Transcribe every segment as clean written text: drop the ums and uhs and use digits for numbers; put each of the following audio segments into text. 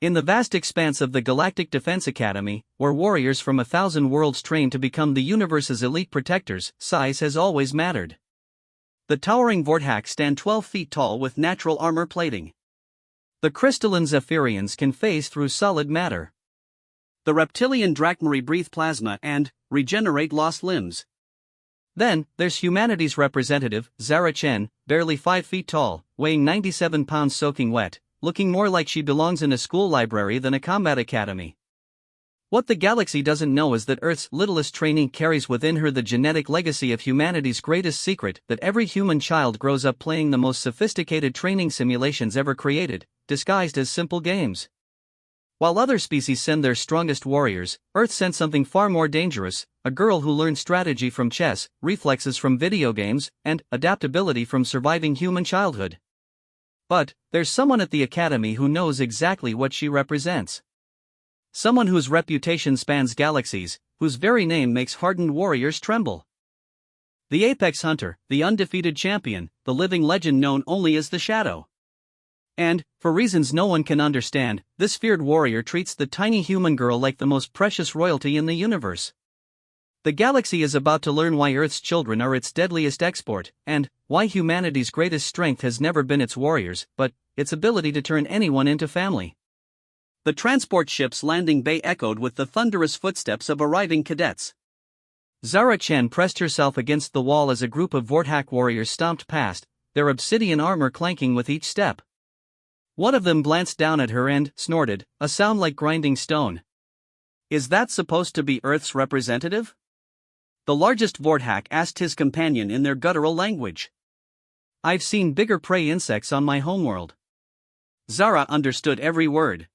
In the vast expanse of the Galactic Defense Academy, where warriors from 1,000 worlds train to become the universe's elite protectors, size has always mattered. The towering Vorthaks stand 12 feet tall with natural armor plating. The crystalline Zephyrians can phase through solid matter. The reptilian Drachmari breathe plasma and regenerate lost limbs. Then, there's humanity's representative, Zara Chen, barely 5 feet tall, weighing 97 pounds soaking wet, looking more like she belongs in a school library than a combat academy. What the galaxy doesn't know is that Earth's littlest trainee carries within her the genetic legacy of humanity's greatest secret, that every human child grows up playing the most sophisticated training simulations ever created, disguised as simple games. While other species send their strongest warriors, Earth sent something far more dangerous, a girl who learned strategy from chess, reflexes from video games, and adaptability from surviving human childhood. But there's someone at the Academy who knows exactly what she represents. Someone whose reputation spans galaxies, whose very name makes hardened warriors tremble. The Apex Hunter, the undefeated champion, the living legend known only as the Shadow. And, for reasons no one can understand, this feared warrior treats the tiny human girl like the most precious royalty in the universe. The galaxy is about to learn why Earth's children are its deadliest export, and why humanity's greatest strength has never been its warriors, but its ability to turn anyone into family. The transport ship's landing bay echoed with the thunderous footsteps of arriving cadets. Zara Chen pressed herself against the wall as a group of Vorthak warriors stomped past, their obsidian armor clanking with each step. One of them glanced down at her and snorted, a sound like grinding stone. "Is that supposed to be Earth's representative?" The largest Vorthak asked his companion in their guttural language. "I've seen bigger prey insects on my homeworld." Zara understood every word.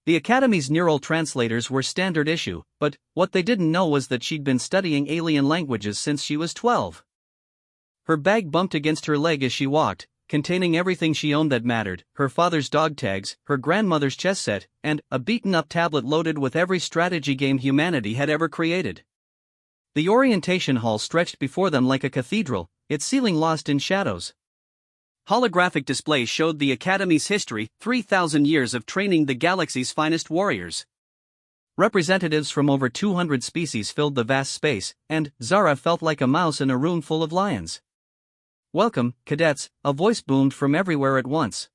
The Academy's neural translators were standard issue, but what they didn't know was that she'd been studying alien languages since she was 12. Her bag bumped against her leg as she walked, containing everything she owned that mattered: her father's dog tags, her grandmother's chess set, and a beaten-up tablet loaded with every strategy game humanity had ever created. The orientation hall stretched before them like a cathedral, its ceiling lost in shadows. Holographic displays showed the Academy's history, 3,000 years of training the galaxy's finest warriors. Representatives from over 200 species filled the vast space, and Zara felt like a mouse in a room full of lions. "Welcome, cadets," a voice boomed from everywhere at once.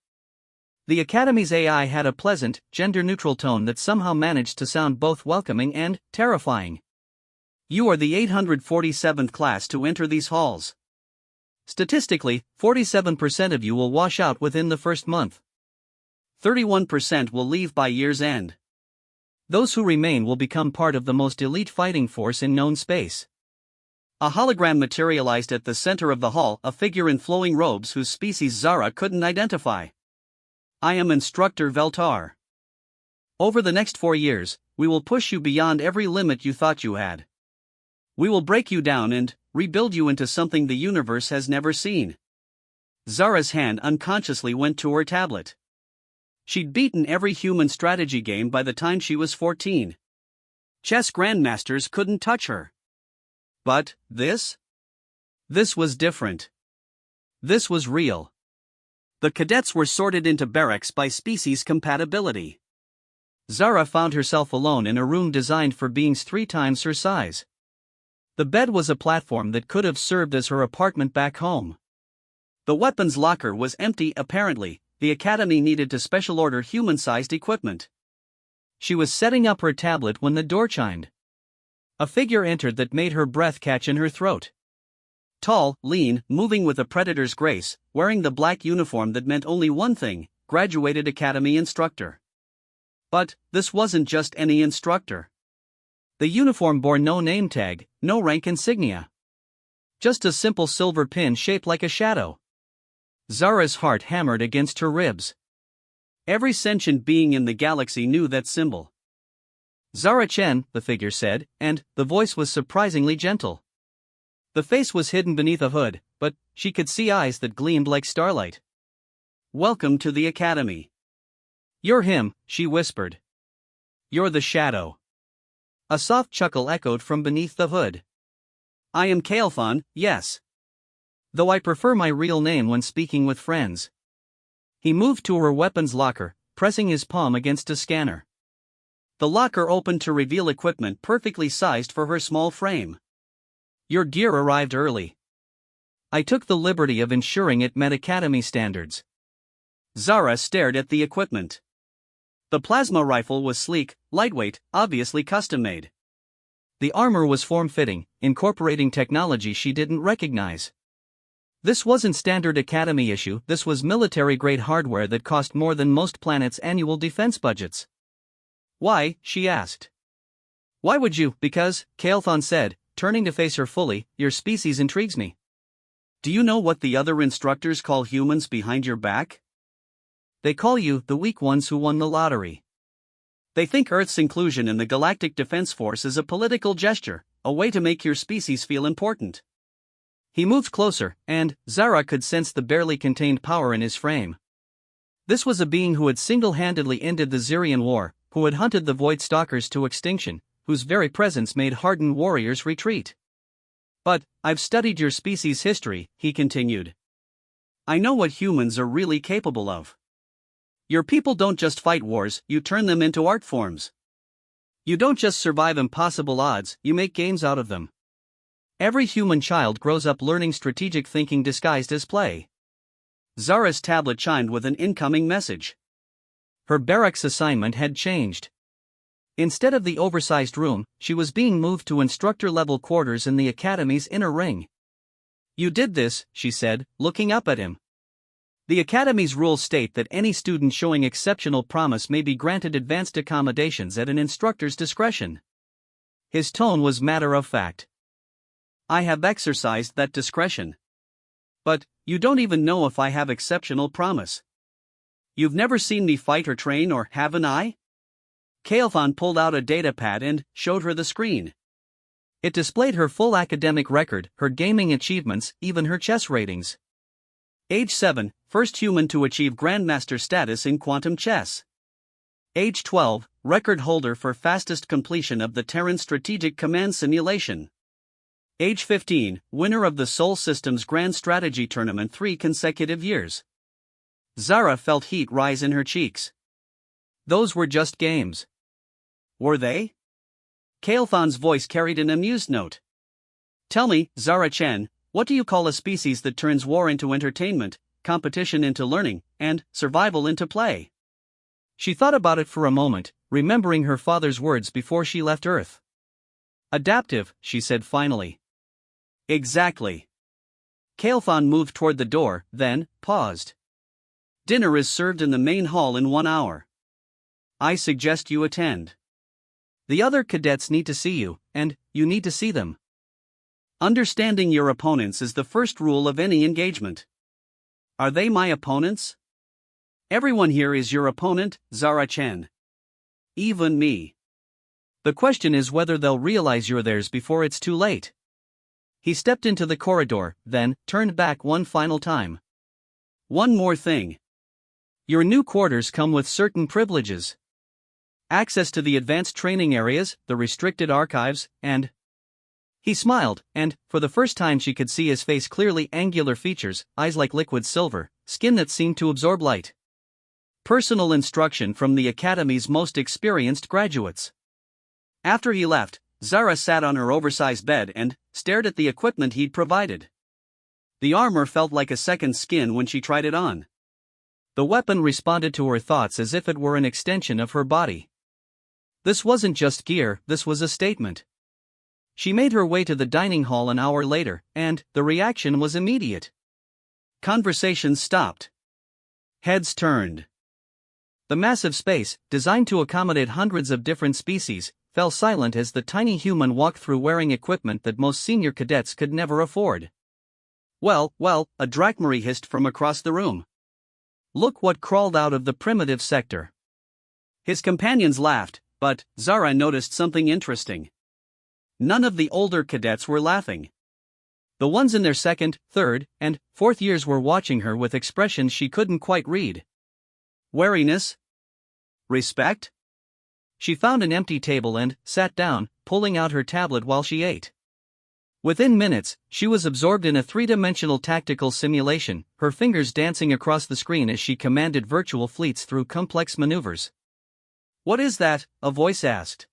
The Academy's AI had a pleasant, gender-neutral tone that somehow managed to sound both welcoming and terrifying. "You are the 847th class to enter these halls. Statistically, 47% of you will wash out within the first month. 31% will leave by year's end. Those who remain will become part of the most elite fighting force in known space." A hologram materialized at the center of the hall, a figure in flowing robes whose species Zara couldn't identify. "I am Instructor Veltar. Over the next 4 years, we will push you beyond every limit you thought you had. We will break you down and rebuild you into something the universe has never seen." Zara's hand unconsciously went to her tablet. She'd beaten every human strategy game by the time she was 14. Chess grandmasters couldn't touch her. But this? This was different. This was real. The cadets were sorted into barracks by species compatibility. Zara found herself alone in a room designed for beings 3 times her size. The bed was a platform that could have served as her apartment back home. The weapons locker was empty. Apparently, the Academy needed to special order human-sized equipment. She was setting up her tablet when the door chimed. A figure entered that made her breath catch in her throat. Tall, lean, moving with a predator's grace, wearing the black uniform that meant only one thing: graduated Academy instructor. But this wasn't just any instructor. The uniform bore no name tag, no rank insignia. Just a simple silver pin shaped like a shadow. Zara's heart hammered against her ribs. Every sentient being in the galaxy knew that symbol. "Zara Chen," the figure said, and the voice was surprisingly gentle. The face was hidden beneath a hood, but she could see eyes that gleamed like starlight. "Welcome to the Academy." "You're him," she whispered. "You're the Shadow." A soft chuckle echoed from beneath the hood. "I am Kael'thon, yes. Though I prefer my real name when speaking with friends." He moved to her weapons locker, pressing his palm against a scanner. The locker opened to reveal equipment perfectly sized for her small frame. Your gear arrived early. I took the liberty of ensuring it met Academy standards. Zara stared at the equipment. The plasma rifle was sleek, lightweight, obviously custom-made. The armor was form-fitting, incorporating technology she didn't recognize. This wasn't standard Academy issue, this was military-grade hardware that cost more than most planets' annual defense budgets. Why? She asked. Why would you? Because, Kael'thon said, turning to face her fully, your species intrigues me. Do you know what the other instructors call humans behind your back? They call you the weak ones who won the lottery. They think Earth's inclusion in the Galactic Defense Force is a political gesture, a way to make your species feel important. He moved closer, and Zara could sense the barely contained power in his frame. This was a being who had single-handedly ended the Zirian War, who had hunted the Void Stalkers to extinction, whose very presence made hardened warriors retreat. But, I've studied your species' history, he continued. I know what humans are really capable of. Your people don't just fight wars, you turn them into art forms. You don't just survive impossible odds, you make games out of them. Every human child grows up learning strategic thinking disguised as play. Zara's tablet chimed with an incoming message. Her barracks assignment had changed. Instead of the oversized room, she was being moved to instructor-level quarters in the Academy's inner ring. You did this, she said, looking up at him. The Academy's rules state that any student showing exceptional promise may be granted advanced accommodations at an instructor's discretion. His tone was matter-of-fact. I have exercised that discretion. But, you don't even know if I have exceptional promise. You've never seen me fight or train, or haven't I? Kael'thon pulled out a datapad and showed her the screen. It displayed her full academic record, her gaming achievements, even her chess ratings. Age 7, first human to achieve Grandmaster status in quantum chess. Age 12, record holder for fastest completion of the Terran Strategic Command Simulation. Age 15, winner of the Sol Systems Grand Strategy Tournament 3 consecutive years. Zara felt heat rise in her cheeks. Those were just games. Were they? Kael'thon's voice carried an amused note. Tell me, Zara Chen, what do you call a species that turns war into entertainment, competition into learning, and survival into play? She thought about it for a moment, remembering her father's words before she left Earth. Adaptive, she said finally. Exactly. Kael'thon moved toward the door, then paused. Dinner is served in the main hall in 1 hour. I suggest you attend. The other cadets need to see you, and you need to see them. Understanding your opponents is the first rule of any engagement. Are they my opponents? Everyone here is your opponent, Zara Chen. Even me. The question is whether they'll realize you're theirs before it's too late. He stepped into the corridor, then turned back one final time. One more thing. Your new quarters come with certain privileges. Access to the advanced training areas, the restricted archives, and... He smiled, and, for the first time she could see his face clearly, angular features, eyes like liquid silver, skin that seemed to absorb light. Personal instruction from the Academy's most experienced graduates. After he left, Zara sat on her oversized bed and stared at the equipment he'd provided. The armor felt like a second skin when she tried it on. The weapon responded to her thoughts as if it were an extension of her body. This wasn't just gear, this was a statement. She made her way to the dining hall an hour later, and the reaction was immediate. Conversations stopped. Heads turned. The massive space, designed to accommodate hundreds of different species, fell silent as the tiny human walked through wearing equipment that most senior cadets could never afford. Well, a Drachmarie hissed from across the room. Look what crawled out of the primitive sector. His companions laughed, but Zara noticed something interesting. None of the older cadets were laughing. The ones in their second, third, and fourth years were watching her with expressions she couldn't quite read. Wariness? Respect? She found an empty table and sat down, pulling out her tablet while she ate. Within minutes, she was absorbed in a three-dimensional tactical simulation, her fingers dancing across the screen as she commanded virtual fleets through complex maneuvers. "What is that?" a voice asked.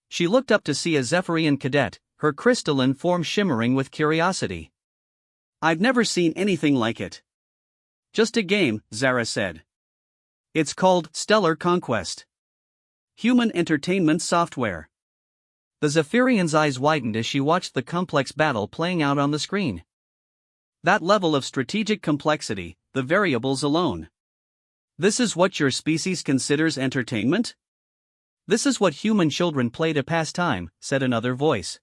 She looked up to see a Zephyrian cadet, her crystalline form shimmering with curiosity. "I've never seen anything like it." "Just a game," Zara said. "It's called Stellar Conquest. Human entertainment software." The Zephyrian's eyes widened as she watched the complex battle playing out on the screen. That level of strategic complexity, the variables alone. "This is what your species considers entertainment?" "This is what human children play to pass time," said another voice.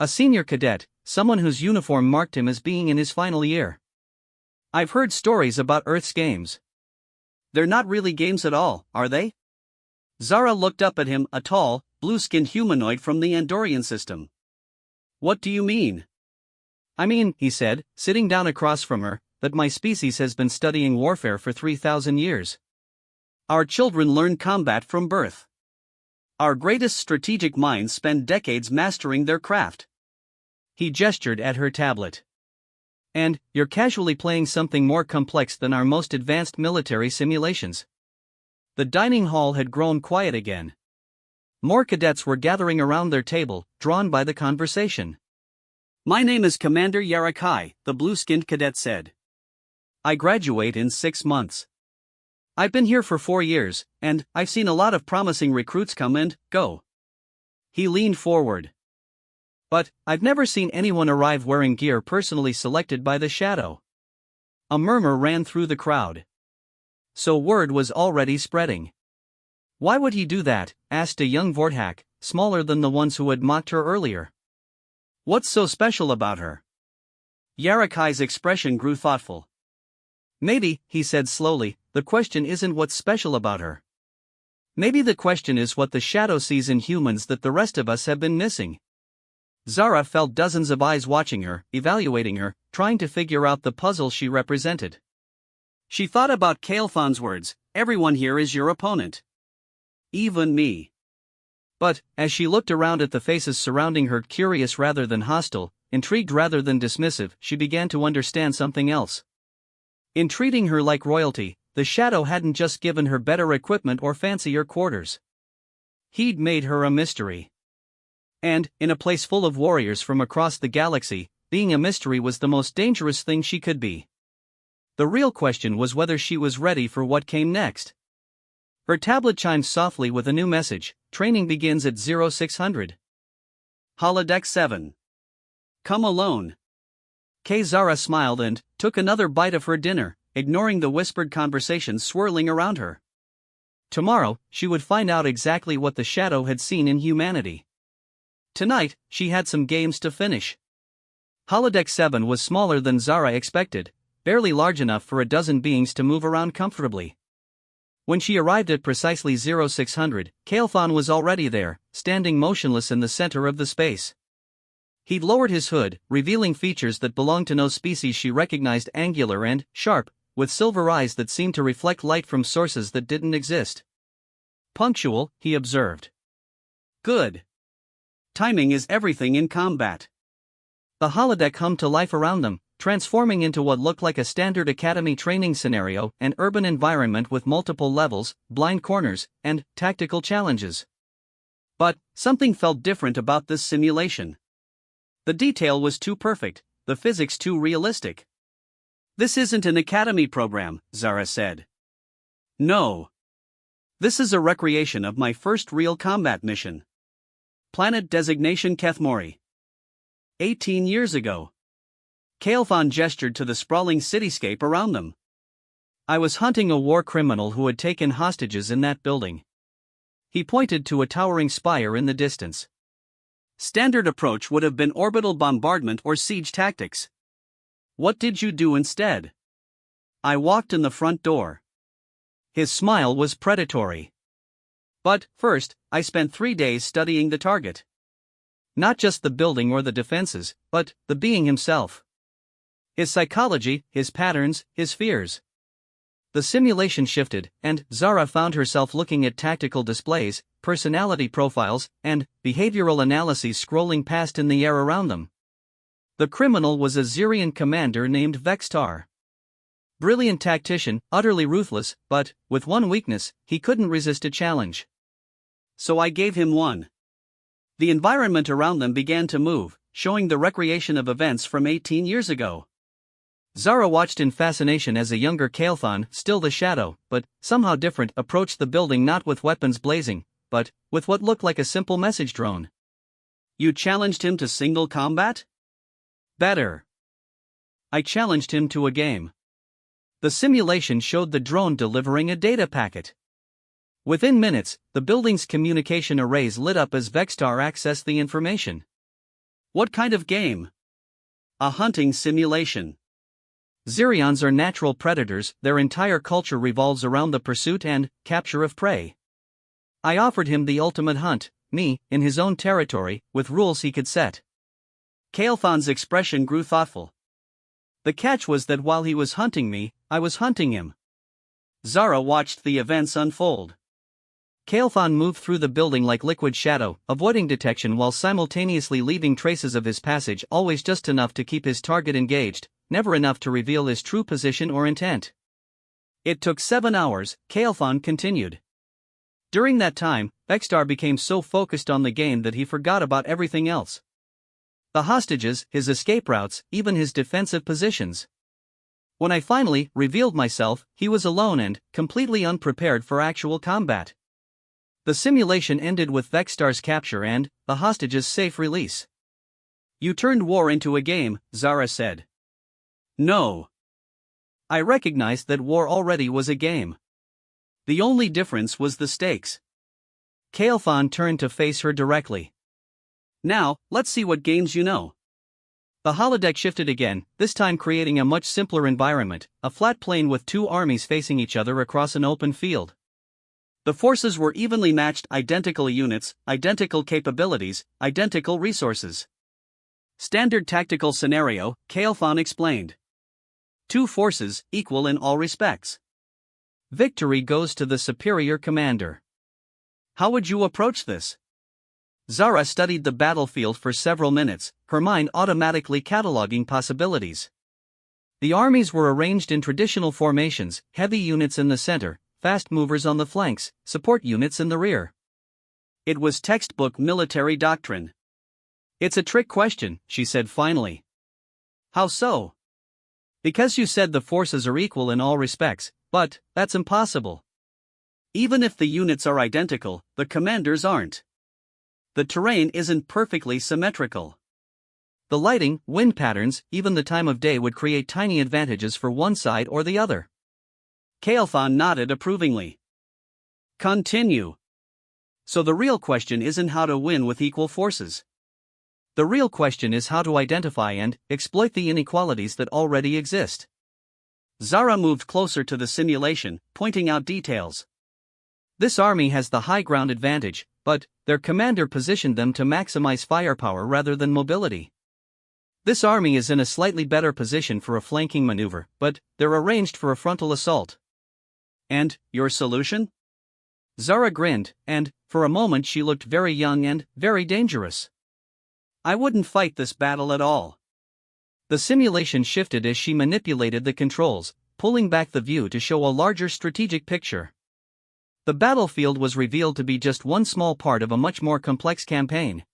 A senior cadet, someone whose uniform marked him as being in his final year. "I've heard stories about Earth's games." "They're not really games at all, are they?" Zara looked up at him, a tall, blue-skinned humanoid from the Andorian system. "What do you mean?" "I mean," he said, sitting down across from her, "that my species has been studying warfare for 3,000 years. Our children learn combat from birth. Our greatest strategic minds spend decades mastering their craft." He gestured at her tablet. "And you're casually playing something more complex than our most advanced military simulations." The dining hall had grown quiet again. More cadets were gathering around their table, drawn by the conversation. "My name is Commander Yarakai," the blue-skinned cadet said. "I graduate in 6 months. I've been here for 4 years, and I've seen a lot of promising recruits come and go." He leaned forward. "But I've never seen anyone arrive wearing gear personally selected by the Shadow." A murmur ran through the crowd. So word was already spreading. "Why would he do that?" asked a young Vorthak, smaller than the ones who had mocked her earlier. "What's so special about her?" Yarakai's expression grew thoughtful. "Maybe," he said slowly, "the question isn't what's special about her. Maybe the question is what the Shadow sees in humans that the rest of us have been missing." Zara felt dozens of eyes watching her, evaluating her, trying to figure out the puzzle she represented. She thought about Kael'thon's words, "Everyone here is your opponent. Even me." But, as she looked around at the faces surrounding her, curious rather than hostile, intrigued rather than dismissive, she began to understand something else. In treating her like royalty, the Shadow hadn't just given her better equipment or fancier quarters. He'd made her a mystery. And, in a place full of warriors from across the galaxy, being a mystery was the most dangerous thing she could be. The real question was whether she was ready for what came next. Her tablet chimed softly with a new message: "Training begins at 0600. Holodeck 7. Come alone." Zara smiled and took another bite of her dinner, ignoring the whispered conversations swirling around her. Tomorrow, she would find out exactly what the Shadow had seen in humanity. Tonight, she had some games to finish. Holodeck 7 was smaller than Zara expected, barely large enough for a dozen beings to move around comfortably. When she arrived at precisely 0600, Kael'thon was already there, standing motionless in the center of the space. He'd lowered his hood, revealing features that belonged to no species she recognized: angular and sharp, with silver eyes that seemed to reflect light from sources that didn't exist. "Punctual," he observed. "Good. Timing is everything in combat." The holodeck hummed to life around them, transforming into what looked like a standard academy training scenario, an urban environment with multiple levels, blind corners, and tactical challenges. But something felt different about this simulation. The detail was too perfect, the physics too realistic. "This isn't an academy program," Zara said. "No. This is a recreation of my first real combat mission. Planet designation Kethmori. 18 years ago." Kael'thon gestured to the sprawling cityscape around them. "I was hunting a war criminal who had taken hostages in that building." He pointed to a towering spire in the distance. "Standard approach would have been orbital bombardment or siege tactics. What did you do instead?" "I walked in the front door." His smile was predatory. "But, first, I spent 3 days studying the target. Not just the building or the defenses, but the being himself. His psychology, his patterns, his fears." The simulation shifted, and Zara found herself looking at tactical displays, personality profiles, and behavioral analyses scrolling past in the air around them. The criminal was a Xerian commander named Vextar. Brilliant tactician, utterly ruthless, but, with one weakness, he couldn't resist a challenge. So I gave him one. The environment around them began to move, showing the recreation of events from 18 years ago. Zara watched in fascination as a younger Kael'thon, still the shadow, but somehow different, approached the building not with weapons blazing, but with what looked like a simple message drone. You challenged him to single combat? Better. I challenged him to a game. The simulation showed the drone delivering a data packet. Within minutes, the building's communication arrays lit up as Vextar accessed the information. What kind of game? A hunting simulation. Xerions are natural predators, their entire culture revolves around the pursuit and capture of prey. I offered him the ultimate hunt, me, in his own territory, with rules he could set. Kael'thon's expression grew thoughtful. The catch was that while he was hunting me, I was hunting him. Zara watched the events unfold. Kael'thon moved through the building like liquid shadow, avoiding detection while simultaneously leaving traces of his passage, always just enough to keep his target engaged, never enough to reveal his true position or intent. It took 7 hours, Kael'thon continued. During that time, Vextar became so focused on the game that he forgot about everything else. The hostages, his escape routes, even his defensive positions. When I finally revealed myself, he was alone and completely unprepared for actual combat. The simulation ended with Vextar's capture and the hostages' safe release. You turned war into a game, Zara said. No. I recognized that war already was a game. The only difference was the stakes. Kael'thon turned to face her directly. Now, let's see what games you know. The holodeck shifted again, this time creating a much simpler environment, a flat plain with two armies facing each other across an open field. The forces were evenly matched, identical units, identical capabilities, identical resources. Standard tactical scenario, Kael'thon explained. Two forces, equal in all respects. Victory goes to the superior commander. How would you approach this? Zara studied the battlefield for several minutes, her mind automatically cataloging possibilities. The armies were arranged in traditional formations, heavy units in the center, fast movers on the flanks, support units in the rear. It was textbook military doctrine. It's a trick question, she said finally. How so? Because you said the forces are equal in all respects, but that's impossible. Even if the units are identical, the commanders aren't. The terrain isn't perfectly symmetrical. The lighting, wind patterns, even the time of day would create tiny advantages for one side or the other. Kael'thon nodded approvingly. Continue. So the real question isn't how to win with equal forces. The real question is how to identify and exploit the inequalities that already exist. Zara moved closer to the simulation, pointing out details. This army has the high ground advantage, but their commander positioned them to maximize firepower rather than mobility. This army is in a slightly better position for a flanking maneuver, but they're arranged for a frontal assault. And your solution? Zara grinned, and for a moment she looked very young and very dangerous. I wouldn't fight this battle at all. The simulation shifted as she manipulated the controls, pulling back the view to show a larger strategic picture. The battlefield was revealed to be just one small part of a much more complex campaign.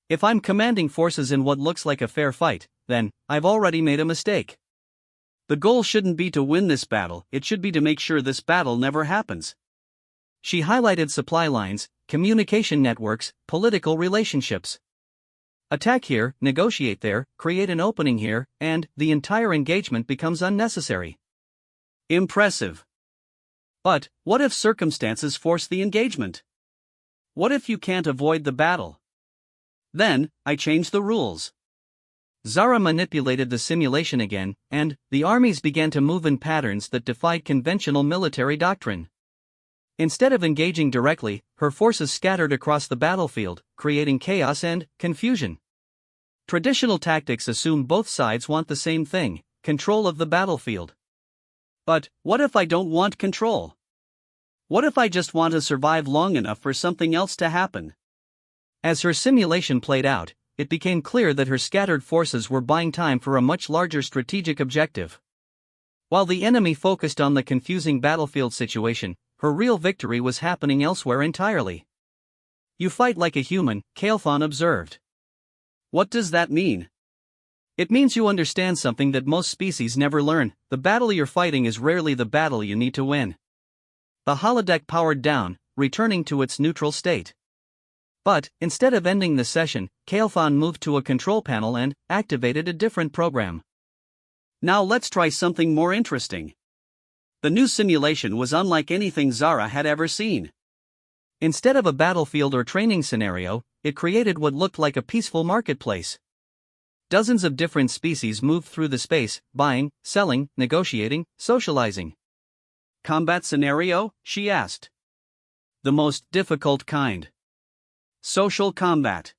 If I'm commanding forces in what looks like a fair fight, then I've already made a mistake. The goal shouldn't be to win this battle, it should be to make sure this battle never happens. She highlighted supply lines, communication networks, political relationships. Attack here, negotiate there, create an opening here, and the entire engagement becomes unnecessary. Impressive. But what if circumstances force the engagement? What if you can't avoid the battle? Then, I change the rules. Zara manipulated the simulation again, and the armies began to move in patterns that defied conventional military doctrine. Instead of engaging directly, her forces scattered across the battlefield, creating chaos and confusion. Traditional tactics assume both sides want the same thing, control of the battlefield. But what if I don't want control? What if I just want to survive long enough for something else to happen? As her simulation played out, it became clear that her scattered forces were buying time for a much larger strategic objective. While the enemy focused on the confusing battlefield situation, her real victory was happening elsewhere entirely. "You fight like a human," Kael'thon observed. "What does that mean?" "It means you understand something that most species never learn: the battle you're fighting is rarely the battle you need to win." The holodeck powered down, returning to its neutral state. But, instead of ending the session, Kael'thon moved to a control panel and activated a different program. "Now let's try something more interesting." The new simulation was unlike anything Zara had ever seen. Instead of a battlefield or training scenario, it created what looked like a peaceful marketplace. Dozens of different species moved through the space, buying, selling, negotiating, socializing. "Combat scenario?" she asked. "The most difficult kind. Social combat.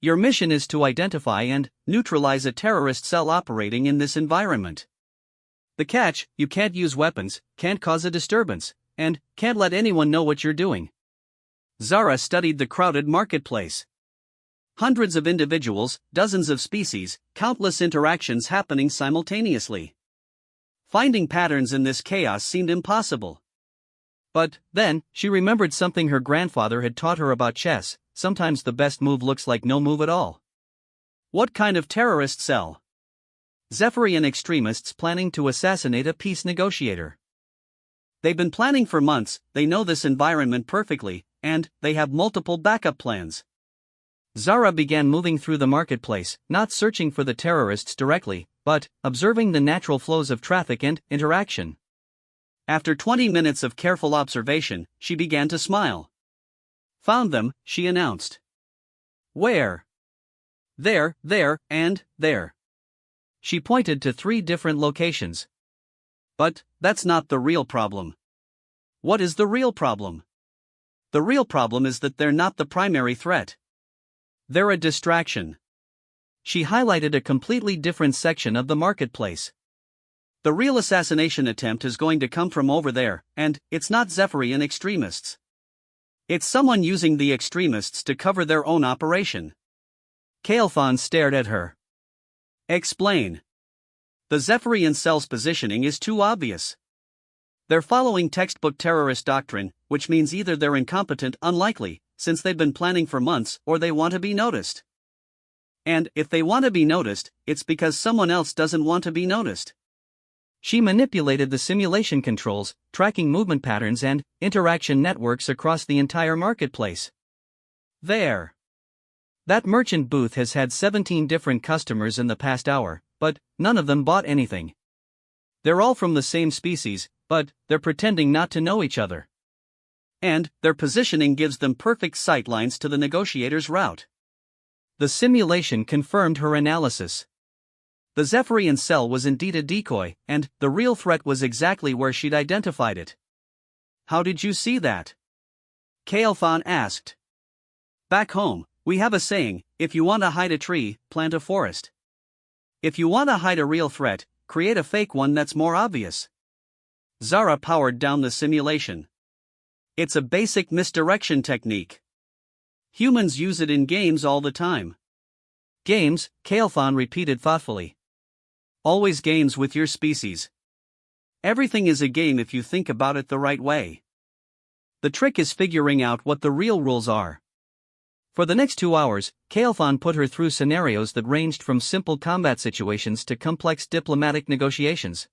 Your mission is to identify and neutralize a terrorist cell operating in this environment. The catch: you can't use weapons, can't cause a disturbance, and can't let anyone know what you're doing." Zara studied the crowded marketplace. Hundreds of individuals, dozens of species, countless interactions happening simultaneously. Finding patterns in this chaos seemed impossible. But then, she remembered something her grandfather had taught her about chess: sometimes the best move looks like no move at all. What kind of terrorist cell? Zephyrian extremists planning to assassinate a peace negotiator. They've been planning for months, they know this environment perfectly, and they have multiple backup plans. Zara began moving through the marketplace, not searching for the terrorists directly, but observing the natural flows of traffic and interaction. After 20 minutes of careful observation, she began to smile. "Found them," she announced. "Where?" "There, and there." She pointed to 3 different locations. "But that's not the real problem." "What is the real problem?" "The real problem is that they're not the primary threat. They're a distraction." She highlighted a completely different section of the marketplace. "The real assassination attempt is going to come from over there, and it's not Zephyrian extremists. It's someone using the extremists to cover their own operation." Kael'thon stared at her. "Explain." "The Zephyrian cell's positioning is too obvious. They're following textbook terrorist doctrine, which means either they're incompetent, unlikely, since they've been planning for months, or they want to be noticed. And if they want to be noticed, it's because someone else doesn't want to be noticed." She manipulated the simulation controls, tracking movement patterns and interaction networks across the entire marketplace. "There. That merchant booth has had 17 different customers in the past hour, but none of them bought anything. They're all from the same species, but they're pretending not to know each other. And their positioning gives them perfect sight lines to the negotiator's route." The simulation confirmed her analysis. The Zephyrian cell was indeed a decoy, and the real threat was exactly where she'd identified it. "How did you see that?" Kael'thon asked. "Back home, we have a saying: if you want to hide a tree, plant a forest. If you want to hide a real threat, create a fake one that's more obvious." Zara powered down the simulation. "It's a basic misdirection technique. Humans use it in games all the time." "Games," Kael'thon repeated thoughtfully. "Always games with your species. Everything is a game if you think about it the right way. The trick is figuring out what the real rules are." For the next 2 hours, Kael'thon put her through scenarios that ranged from simple combat situations to complex diplomatic negotiations.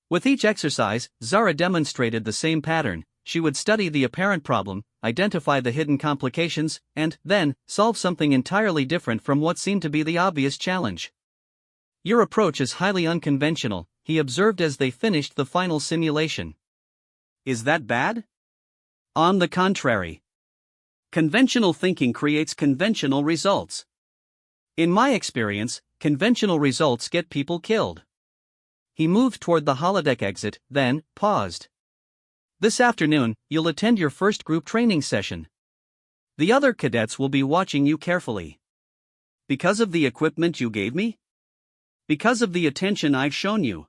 With each exercise, Zara demonstrated the same pattern: she would study the apparent problem, identify the hidden complications, and then solve something entirely different from what seemed to be the obvious challenge. "Your approach is highly unconventional," he observed as they finished the final simulation. "Is that bad?" "On the contrary. Conventional thinking creates conventional results. In my experience, conventional results get people killed." He moved toward the holodeck exit, then paused. "This afternoon, you'll attend your first group training session. The other cadets will be watching you carefully." "Because of the equipment you gave me?" "Because of the attention I've shown you.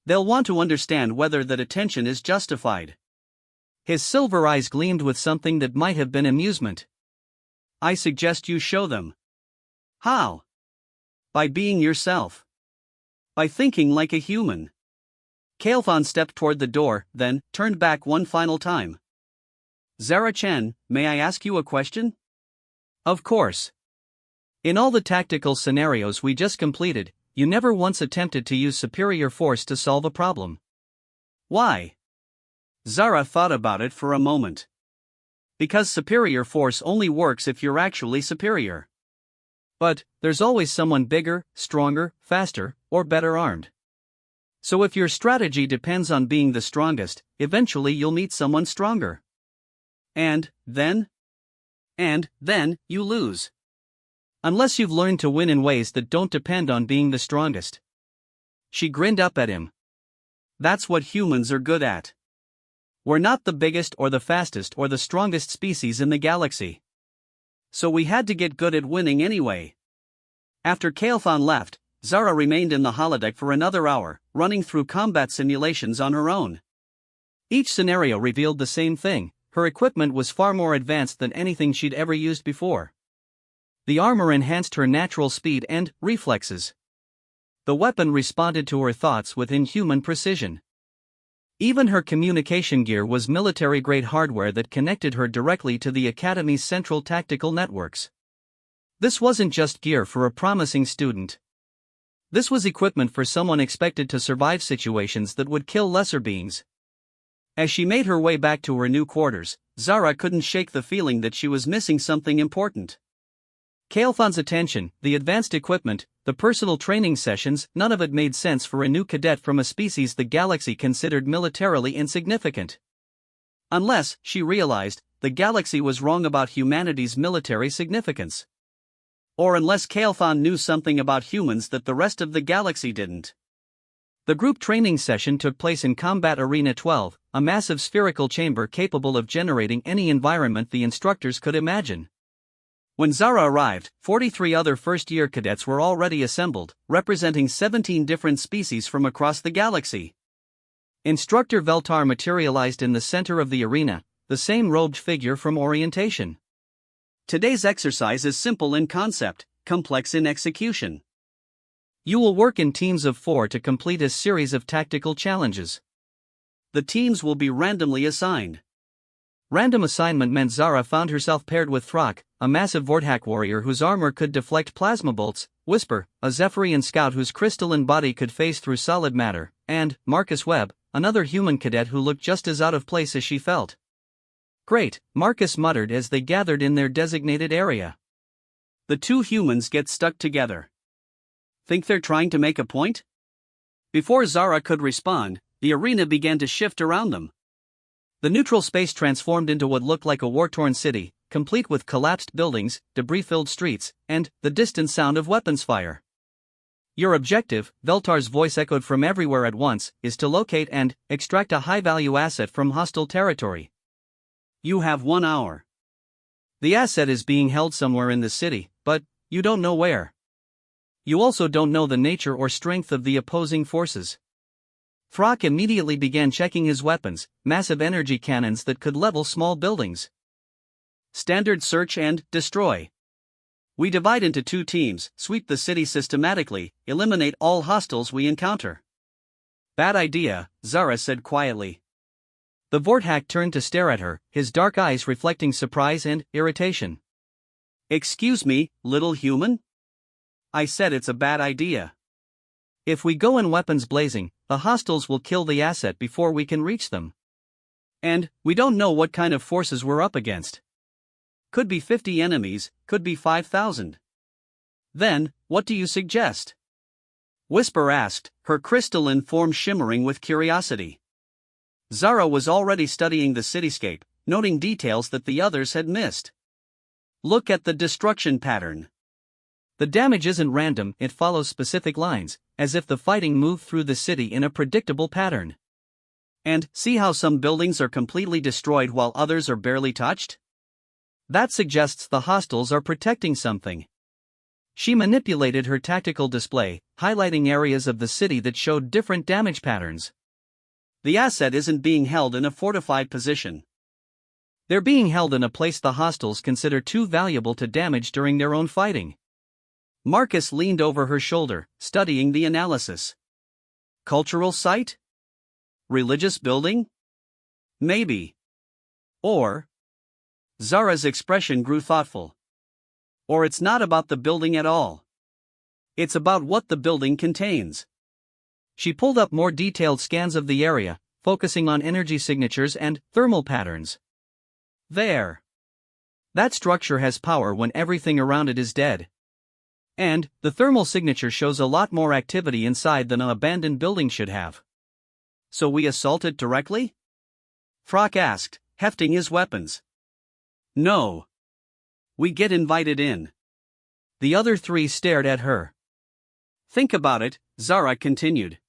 They'll want to understand whether that attention is justified." His silver eyes gleamed with something that might have been amusement. "I suggest you show them." How? By being yourself. By thinking like a human. Kael'thon stepped toward the door, then turned back one final time. Zara-chan, may I ask you a question? Of course. In all the tactical scenarios we just completed, you never once attempted to use superior force to solve a problem. Why? Zara thought about it for a moment. Because superior force only works if you're actually superior. But there's always someone bigger, stronger, faster, or better armed. So if your strategy depends on being the strongest, eventually you'll meet someone stronger. And then you lose. Unless you've learned to win in ways that don't depend on being the strongest. She grinned up at him. That's what humans are good at. We're not the biggest or the fastest or the strongest species in the galaxy. So we had to get good at winning anyway. After Kael'thon left, Zara remained in the holodeck for another hour, running through combat simulations on her own. Each scenario revealed the same thing: her equipment was far more advanced than anything she'd ever used before. The armor enhanced her natural speed and reflexes. The weapon responded to her thoughts with inhuman precision. Even her communication gear was military-grade hardware that connected her directly to the Academy's central tactical networks. This wasn't just gear for a promising student. This was equipment for someone expected to survive situations that would kill lesser beings. As she made her way back to her new quarters, Zara couldn't shake the feeling that she was missing something important. Kael'thon's attention, the advanced equipment, the personal training sessions, none of it made sense for a new cadet from a species the galaxy considered militarily insignificant. Unless, she realized, the galaxy was wrong about humanity's military significance. Or unless Kael'thon knew something about humans that the rest of the galaxy didn't. The group training session took place in Combat Arena 12, a massive spherical chamber capable of generating any environment the instructors could imagine. When Zara arrived, 43 other first-year cadets were already assembled, representing 17 different species from across the galaxy. Instructor Veltar materialized in the center of the arena, the same robed figure from orientation. Today's exercise is simple in concept, complex in execution. You will work in teams of 4 to complete a series of tactical challenges. The teams will be randomly assigned. Random assignment meant Zara found herself paired with Thrak, a massive Vorthak warrior whose armor could deflect plasma bolts, Whisper, a Zephyrian scout whose crystalline body could phase through solid matter, and Marcus Webb, another human cadet who looked just as out of place as she felt. Great, Marcus muttered as they gathered in their designated area. The two humans get stuck together. Think they're trying to make a point? Before Zara could respond, the arena began to shift around them. The neutral space transformed into what looked like a war-torn city, complete with collapsed buildings, debris-filled streets, and the distant sound of weapons fire. Your objective, Veltar's voice echoed from everywhere at once, is to locate and extract a high-value asset from hostile territory. You have 1 hour. The asset is being held somewhere in the city, but you don't know where. You also don't know the nature or strength of the opposing forces. Thrak immediately began checking his weapons, massive energy cannons that could level small buildings. Standard search and destroy. We divide into 2 teams, sweep the city systematically, eliminate all hostiles we encounter. Bad idea, Zara said quietly. The Vorthak turned to stare at her, his dark eyes reflecting surprise and irritation. Excuse me, little human? I said it's a bad idea. If we go in weapons blazing, the hostiles will kill the asset before we can reach them. And we don't know what kind of forces we're up against. Could be 50 enemies, could be 5,000. Then, what do you suggest? Whisper asked, her crystalline form shimmering with curiosity. Zara was already studying the cityscape, noting details that the others had missed. Look at the destruction pattern. The damage isn't random, it follows specific lines, as if the fighting moved through the city in a predictable pattern. And see how some buildings are completely destroyed while others are barely touched? That suggests the hostiles are protecting something. She manipulated her tactical display, highlighting areas of the city that showed different damage patterns. The asset isn't being held in a fortified position. They're being held in a place the hostiles consider too valuable to damage during their own fighting. Marcus leaned over her shoulder, studying the analysis. Cultural site? Religious building? Maybe. Or. Zara's expression grew thoughtful. Or it's not about the building at all. It's about what the building contains. She pulled up more detailed scans of the area, focusing on energy signatures and thermal patterns. There. That structure has power when everything around it is dead. And the thermal signature shows a lot more activity inside than an abandoned building should have. So we assault it directly? Frock asked, hefting his weapons. No. We get invited in. The other three stared at her. Think about it, Zara continued.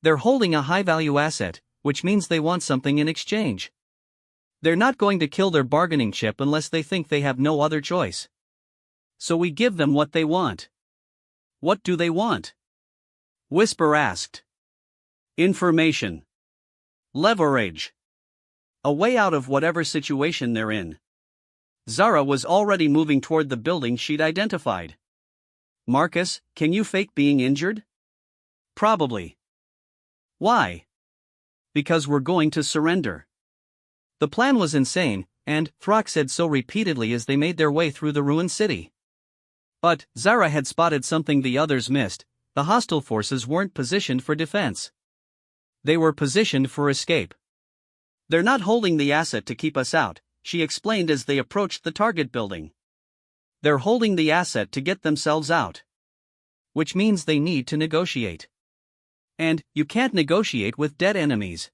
They're holding a high-value asset, which means they want something in exchange. They're not going to kill their bargaining chip unless they think they have no other choice. So we give them what they want. What do they want? Whisper asked. Information. Leverage. A way out of whatever situation they're in. Zara was already moving toward the building she'd identified. Marcus, can you fake being injured? Probably. Why? Because we're going to surrender. The plan was insane, and Throck said so repeatedly as they made their way through the ruined city. But Zara had spotted something the others missed. The hostile forces weren't positioned for defense. They were positioned for escape. They're not holding the asset to keep us out, she explained as they approached the target building. They're holding the asset to get themselves out. Which means they need to negotiate. And you can't negotiate with dead enemies.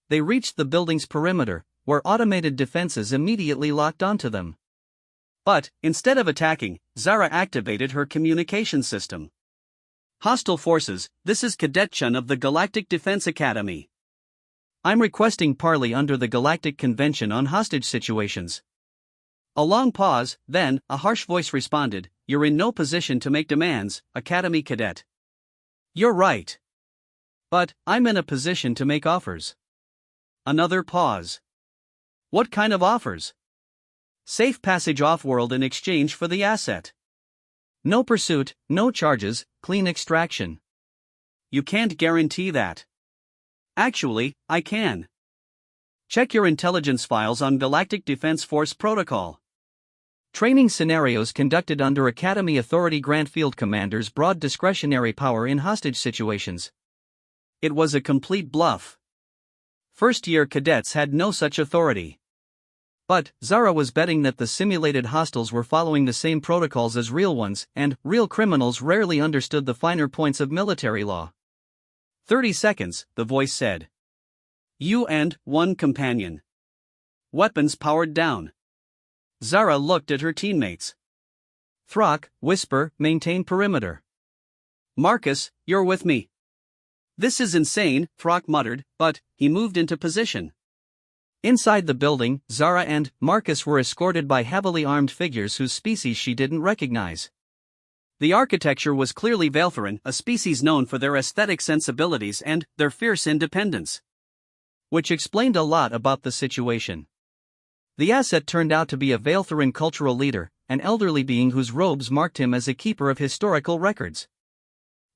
They reached the building's perimeter, where automated defenses immediately locked onto them. But, instead of attacking, Zara activated her communication system. Hostile forces, this is Cadet Chun of the Galactic Defense Academy. I'm requesting parley under the Galactic Convention on Hostage Situations. A long pause, then, a harsh voice responded, You're in no position to make demands, Academy Cadet. You're right. But, I'm in a position to make offers. Another pause. What kind of offers? Safe passage off-world in exchange for the asset. No pursuit, no charges, clean extraction. You can't guarantee that. Actually, I can. Check your intelligence files on Galactic Defense Force Protocol. Training scenarios conducted under Academy Authority grant field commanders broad discretionary power in hostage situations. It was a complete bluff. First-year cadets had no such authority. But Zara was betting that the simulated hostiles were following the same protocols as real ones, and real criminals rarely understood the finer points of military law. 30 seconds, the voice said. You and one companion. Weapons powered down. Zara looked at her teammates. Throck, Whisper, maintain perimeter. Marcus, you're with me. This is insane, Throck muttered, but he moved into position. Inside the building, Zara and Marcus were escorted by heavily armed figures whose species she didn't recognize. The architecture was clearly Veiltharan, a species known for their aesthetic sensibilities and their fierce independence. Which explained a lot about the situation. The asset turned out to be a Veiltharan cultural leader, an elderly being whose robes marked him as a keeper of historical records.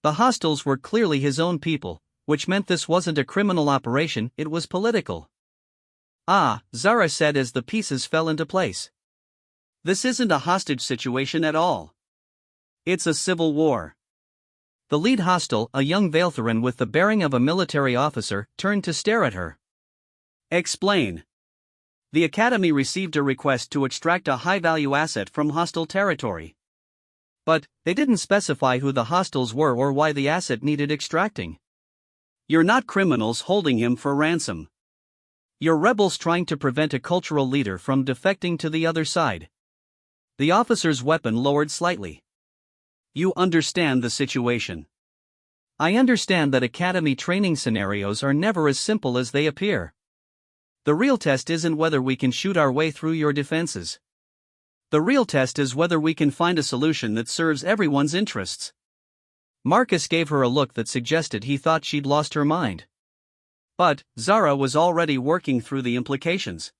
The hostiles were clearly his own people, which meant this wasn't a criminal operation, it was political. Ah, Zara said as the pieces fell into place. This isn't a hostage situation at all. It's a civil war. The lead hostile, a young Veiltharan with the bearing of a military officer, turned to stare at her. Explain. The Academy received a request to extract a high-value asset from hostile territory. But they didn't specify who the hostiles were or why the asset needed extracting. You're not criminals holding him for ransom. You're rebels trying to prevent a cultural leader from defecting to the other side. The officer's weapon lowered slightly. You understand the situation. I understand that Academy training scenarios are never as simple as they appear. The real test isn't whether we can shoot our way through your defenses. The real test is whether we can find a solution that serves everyone's interests. Marcus gave her a look that suggested he thought she'd lost her mind. But Zara was already working through the implications.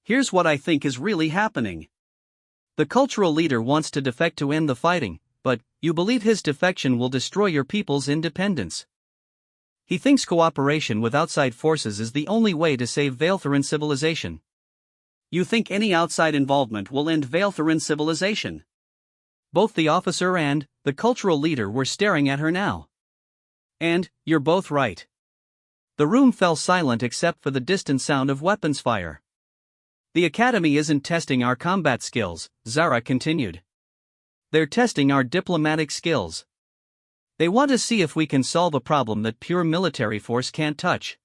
Here's what I think is really happening. The cultural leader wants to defect to end the fighting, but you believe his defection will destroy your people's independence. He thinks cooperation with outside forces is the only way to save Vaeltherin civilization. You think any outside involvement will end Vaeltherin civilization? Both the officer and the cultural leader were staring at her now. And you're both right. The room fell silent except for the distant sound of weapons fire. The Academy isn't testing our combat skills, Zara continued. They're testing our diplomatic skills. They want to see if we can solve a problem that pure military force can't touch.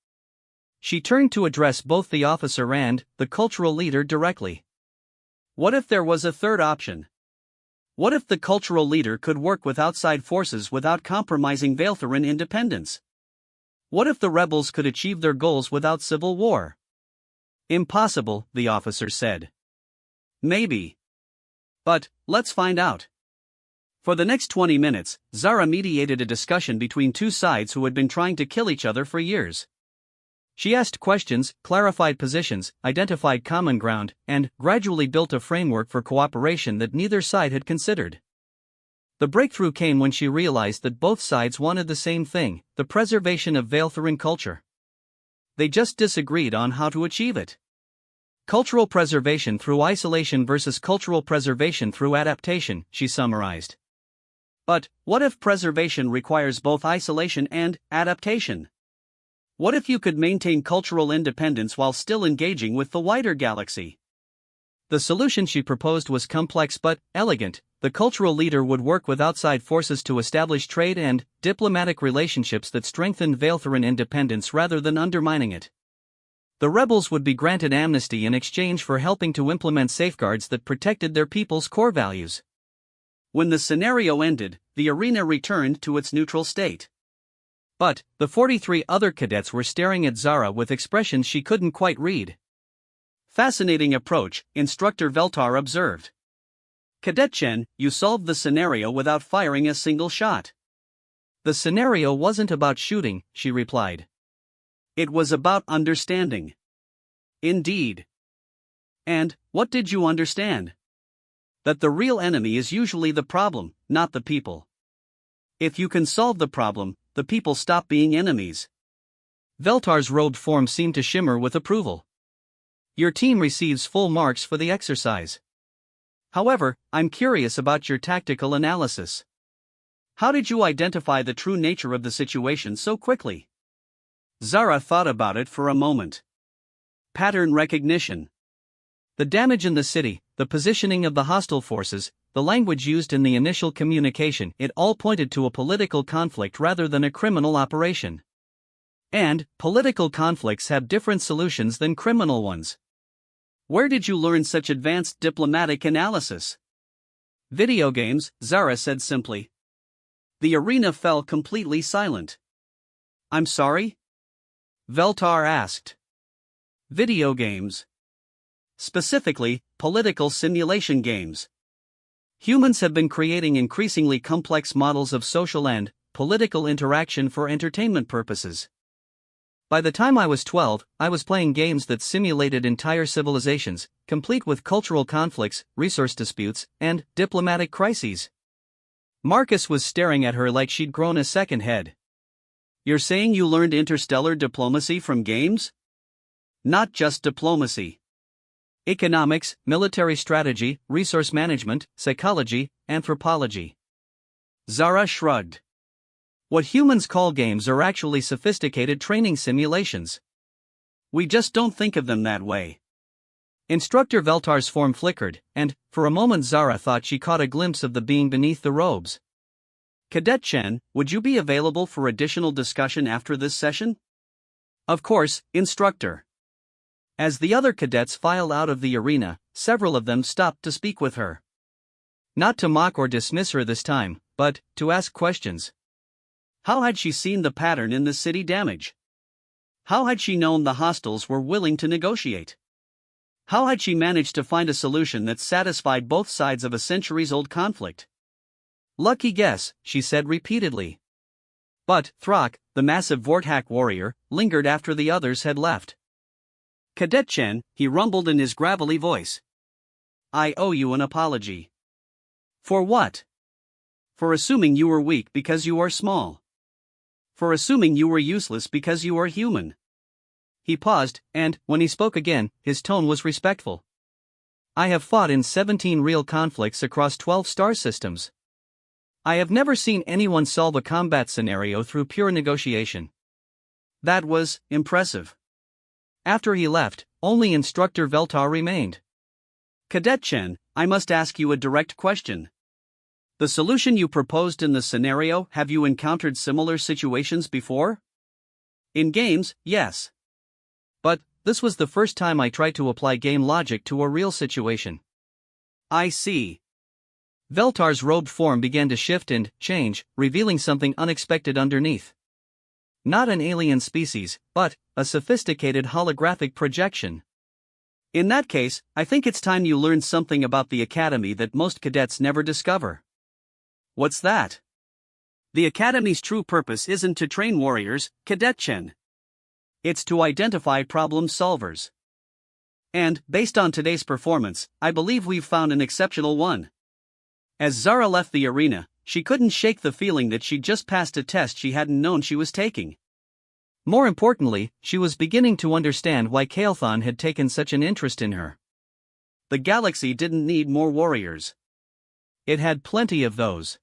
She turned to address both the officer and the cultural leader directly. What if there was a third option? What if the cultural leader could work with outside forces without compromising Vaeltherin independence? What if the rebels could achieve their goals without civil war? Impossible, the officer said. Maybe. But let's find out. For the next 20 minutes, Zara mediated a discussion between two sides who had been trying to kill each other for years. She asked questions, clarified positions, identified common ground, and gradually built a framework for cooperation that neither side had considered. The breakthrough came when she realized that both sides wanted the same thing, the preservation of Vaeltherin culture. They just disagreed on how to achieve it. Cultural preservation through isolation versus cultural preservation through adaptation, she summarized. But what if preservation requires both isolation and adaptation? What if you could maintain cultural independence while still engaging with the wider galaxy? The solution she proposed was complex but elegant. The cultural leader would work with outside forces to establish trade and diplomatic relationships that strengthened Vaeltherin independence rather than undermining it. The rebels would be granted amnesty in exchange for helping to implement safeguards that protected their people's core values. When the scenario ended, the arena returned to its neutral state. But the 43 other cadets were staring at Zara with expressions she couldn't quite read. Fascinating approach, Instructor Veltar observed. Cadet Chen, you solved the scenario without firing a single shot. The scenario wasn't about shooting, she replied. It was about understanding. Indeed. And what did you understand? That the real enemy is usually the problem, not the people. If you can solve the problem, the people stop being enemies. Veltar's robed form seemed to shimmer with approval. Your team receives full marks for the exercise. However, I'm curious about your tactical analysis. How did you identify the true nature of the situation so quickly? Zara thought about it for a moment. Pattern recognition. The damage in the city, the positioning of the hostile forces, the language used in the initial communication, it all pointed to a political conflict rather than a criminal operation. And political conflicts have different solutions than criminal ones. Where did you learn such advanced diplomatic analysis? Video games, Zara said simply. The arena fell completely silent. I'm sorry? Veltar asked. Video games. Specifically, political simulation games. Humans have been creating increasingly complex models of social and political interaction for entertainment purposes. By the time I was 12, I was playing games that simulated entire civilizations, complete with cultural conflicts, resource disputes, and diplomatic crises. Marcus was staring at her like she'd grown a second head. You're saying you learned interstellar diplomacy from games? Not just diplomacy. Economics, military strategy, resource management, psychology, anthropology. Zara shrugged. What humans call games are actually sophisticated training simulations. We just don't think of them that way. Instructor Veltar's form flickered, and, for a moment Zara thought she caught a glimpse of the being beneath the robes. Cadet Chen, would you be available for additional discussion after this session? Of course, Instructor. As the other cadets filed out of the arena, several of them stopped to speak with her. Not to mock or dismiss her this time, but to ask questions. How had she seen the pattern in the city damage? How had she known the hostiles were willing to negotiate? How had she managed to find a solution that satisfied both sides of a centuries-old conflict? Lucky guess, she said repeatedly. But Thrak, the massive Vorthak warrior, lingered after the others had left. Cadet Chen, he rumbled in his gravelly voice. I owe you an apology. For what? For assuming you were weak because you are small. For assuming you were useless because you are human. He paused, and, when he spoke again, his tone was respectful. I have fought in 17 real conflicts across 12 star systems. I have never seen anyone solve a combat scenario through pure negotiation. That was impressive. After he left, only Instructor Veltar remained. Cadet Chen, I must ask you a direct question. The solution you proposed in the scenario, have you encountered similar situations before? In games, yes. But this was the first time I tried to apply game logic to a real situation. I see. Veltar's robed form began to shift and change, revealing something unexpected underneath. Not an alien species, but a sophisticated holographic projection. In that case, I think it's time you learned something about the Academy that most cadets never discover. What's that? The Academy's true purpose isn't to train warriors, Cadet Chen. It's to identify problem solvers. And, based on today's performance, I believe we've found an exceptional one. As Zara left the arena, she couldn't shake the feeling that she'd just passed a test she hadn't known she was taking. More importantly, she was beginning to understand why Kael'thon had taken such an interest in her. The galaxy didn't need more warriors. It had plenty of those.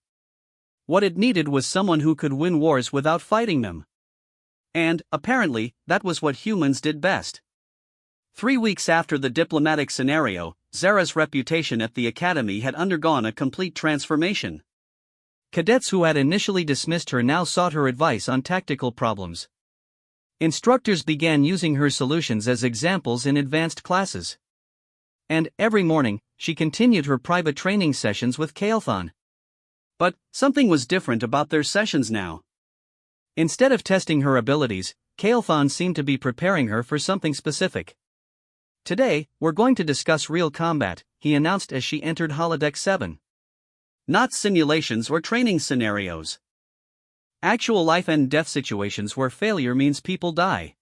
What it needed was someone who could win wars without fighting them. And, apparently, that was what humans did best. 3 weeks after the diplomatic scenario, Zara's reputation at the Academy had undergone a complete transformation. Cadets who had initially dismissed her now sought her advice on tactical problems. Instructors began using her solutions as examples in advanced classes. And, every morning, she continued her private training sessions with Kael'thon. But, something was different about their sessions now. Instead of testing her abilities, Kael'thon seemed to be preparing her for something specific. Today, we're going to discuss real combat, he announced as she entered Holodeck 7. Not simulations or training scenarios. Actual life and death situations where failure means people die.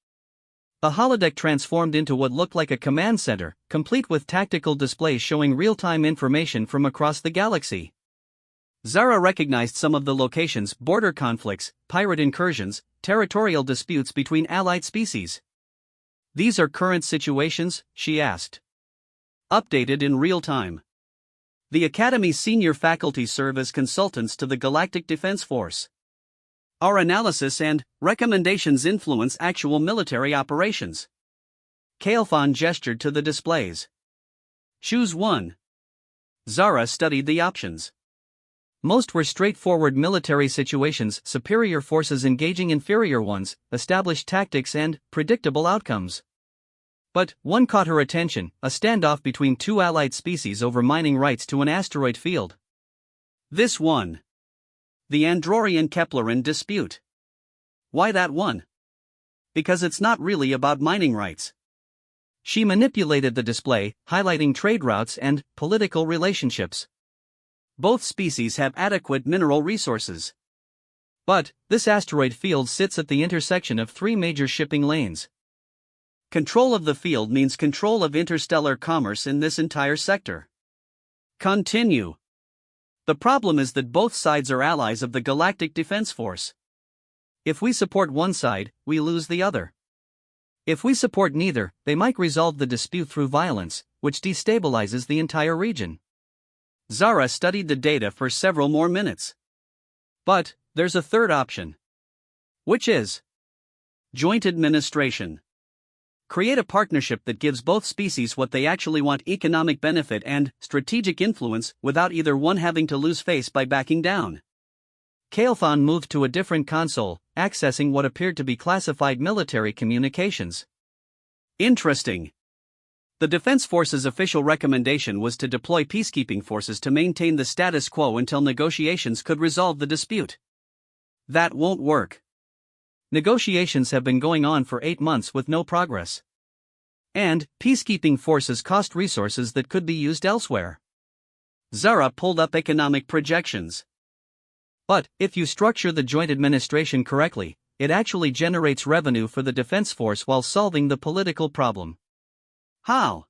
The holodeck transformed into what looked like a command center, complete with tactical displays showing real-time information from across the galaxy. Zara recognized some of the locations: border conflicts, pirate incursions, territorial disputes between allied species. These are current situations, she asked. Updated in real time. The Academy's senior faculty serve as consultants to the Galactic Defense Force. Our analysis and recommendations influence actual military operations. Kael'thon gestured to the displays. Choose one. Zara studied the options. Most were straightforward military situations: superior forces engaging inferior ones, established tactics and predictable outcomes. But one caught her attention: a standoff between two allied species over mining rights to an asteroid field. This one. The Androrian-Kepleran dispute. Why that one? Because it's not really about mining rights. She manipulated the display, highlighting trade routes and political relationships. Both species have adequate mineral resources. But this asteroid field sits at the intersection of 3 major shipping lanes. Control of the field means control of interstellar commerce in this entire sector. Continue. The problem is that both sides are allies of the Galactic Defense Force. If we support one side, we lose the other. If we support neither, they might resolve the dispute through violence, which destabilizes the entire region. Zara studied the data for several more minutes. But there's a third option. Which is joint administration. Create a partnership that gives both species what they actually want: economic benefit and strategic influence, without either one having to lose face by backing down. Kael'thon moved to a different console, accessing what appeared to be classified military communications. Interesting. The Defense Force's official recommendation was to deploy peacekeeping forces to maintain the status quo until negotiations could resolve the dispute. That won't work. Negotiations have been going on for 8 months with no progress. And peacekeeping forces cost resources that could be used elsewhere. Zara pulled up economic projections. But if you structure the joint administration correctly, it actually generates revenue for the Defense Force while solving the political problem. How?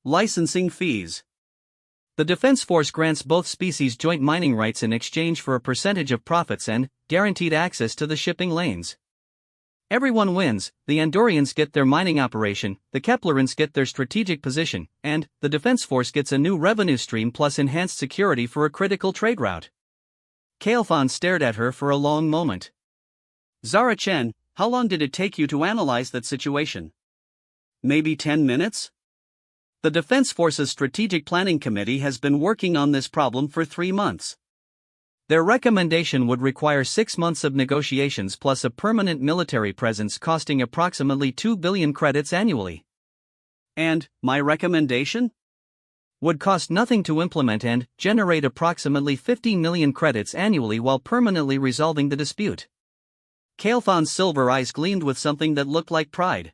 Licensing fees. The Defense Force grants both species joint mining rights in exchange for a percentage of profits and guaranteed access to the shipping lanes. Everyone wins. The Andorians get their mining operation, the Keplerans get their strategic position, and the Defense Force gets a new revenue stream plus enhanced security for a critical trade route. Kael'thon stared at her for a long moment. Zara Chen, how long did it take you to analyze that situation? Maybe 10 minutes? The Defense Force's Strategic Planning Committee has been working on this problem for 3 months. Their recommendation would require 6 months of negotiations plus a permanent military presence costing approximately 2 billion credits annually. And my recommendation? Would cost nothing to implement and generate approximately 15 million credits annually while permanently resolving the dispute. Kael'thon's silver eyes gleamed with something that looked like pride.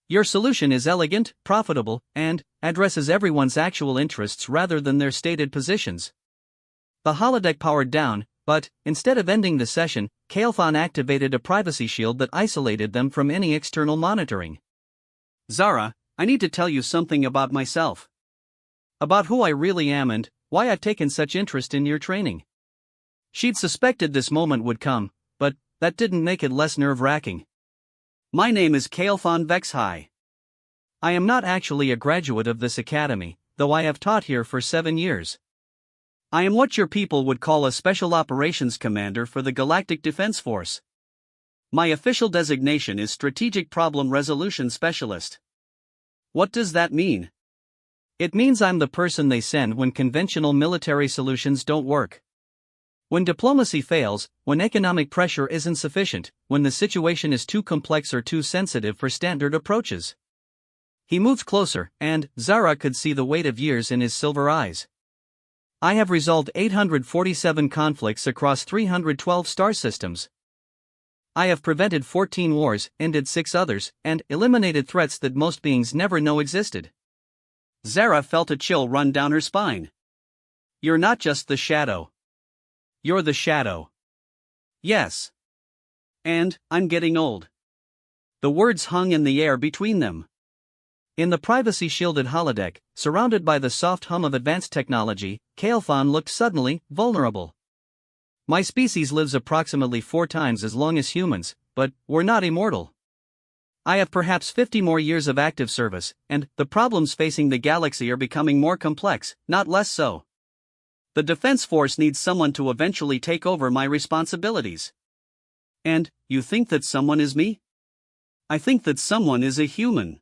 Your solution is elegant, profitable, and addresses everyone's actual interests rather than their stated positions. The holodeck powered down, but instead of ending the session, Kael'thon activated a privacy shield that isolated them from any external monitoring. Zara, I need to tell you something about myself. About who I really am and why I've taken such interest in your training. She'd suspected this moment would come, but that didn't make it less nerve-wracking. My name is Kael'thon Vexhai. I am not actually a graduate of this academy, though I have taught here for 7 years. I am what your people would call a Special Operations Commander for the Galactic Defense Force. My official designation is Strategic Problem Resolution Specialist. What does that mean? It means I'm the person they send when conventional military solutions don't work. When diplomacy fails, when economic pressure isn't sufficient, when the situation is too complex or too sensitive for standard approaches. He moved closer, and Zara could see the weight of years in his silver eyes. I have resolved 847 conflicts across 312 star systems. I have prevented 14 wars, ended 6 others, and eliminated threats that most beings never know existed. Zara felt a chill run down her spine. You're not just the shadow. You're the shadow. Yes. And I'm getting old. The words hung in the air between them. In the privacy-shielded holodeck, surrounded by the soft hum of advanced technology, Kael'thon looked suddenly vulnerable. My species lives approximately 4 times as long as humans, but we're not immortal. I have perhaps 50 more years of active service, and the problems facing the galaxy are becoming more complex, not less so. The Defense Force needs someone to eventually take over my responsibilities. And, you think that someone is me? I think that someone is a human.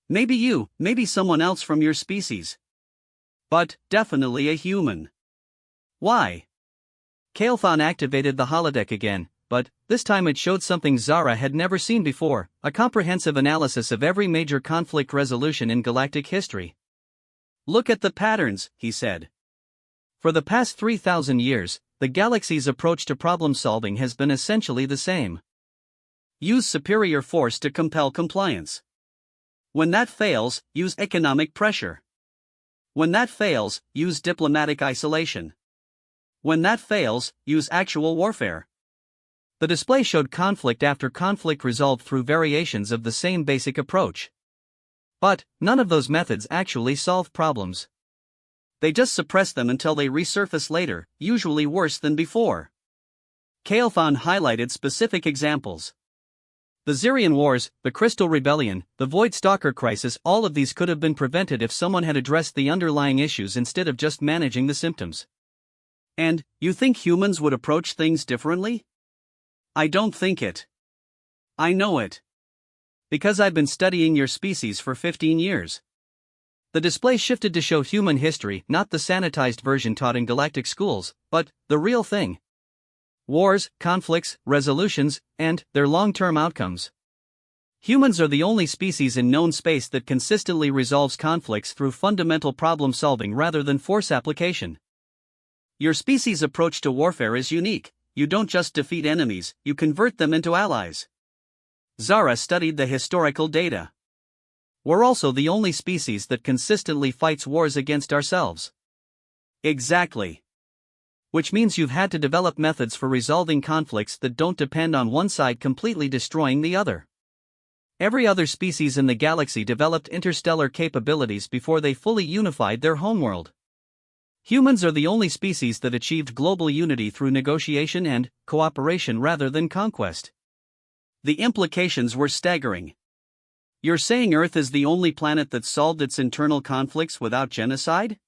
Maybe you, maybe someone else from your species. But, definitely a human. Why? Kael'thon activated the holodeck again, but this time it showed something Zara had never seen before, a comprehensive analysis of every major conflict resolution in galactic history. Look at the patterns, he said. For the past 3,000 years, the galaxy's approach to problem-solving has been essentially the same. Use superior force to compel compliance. When that fails, use economic pressure. When that fails, use diplomatic isolation. When that fails, use actual warfare. The display showed conflict after conflict resolved through variations of the same basic approach. But none of those methods actually solve problems. They just suppress them until they resurface later, usually worse than before. Kael'thon highlighted specific examples. The Zirian Wars, the Crystal Rebellion, the Void Stalker Crisis, all of these could have been prevented if someone had addressed the underlying issues instead of just managing the symptoms. And, you think humans would approach things differently? I don't think it. I know it. Because I've been studying your species for 15 years. The display shifted to show human history, not the sanitized version taught in galactic schools, but the real thing. Wars, conflicts, resolutions, and their long-term outcomes. Humans are the only species in known space that consistently resolves conflicts through fundamental problem-solving rather than force application. Your species' approach to warfare is unique. You don't just defeat enemies, you convert them into allies. Zara studied the historical data. We're also the only species that consistently fights wars against ourselves. Exactly. Which means you've had to develop methods for resolving conflicts that don't depend on one side completely destroying the other. Every other species in the galaxy developed interstellar capabilities before they fully unified their homeworld. Humans are the only species that achieved global unity through negotiation and cooperation rather than conquest. The implications were staggering. You're saying Earth is the only planet that solved its internal conflicts without genocide?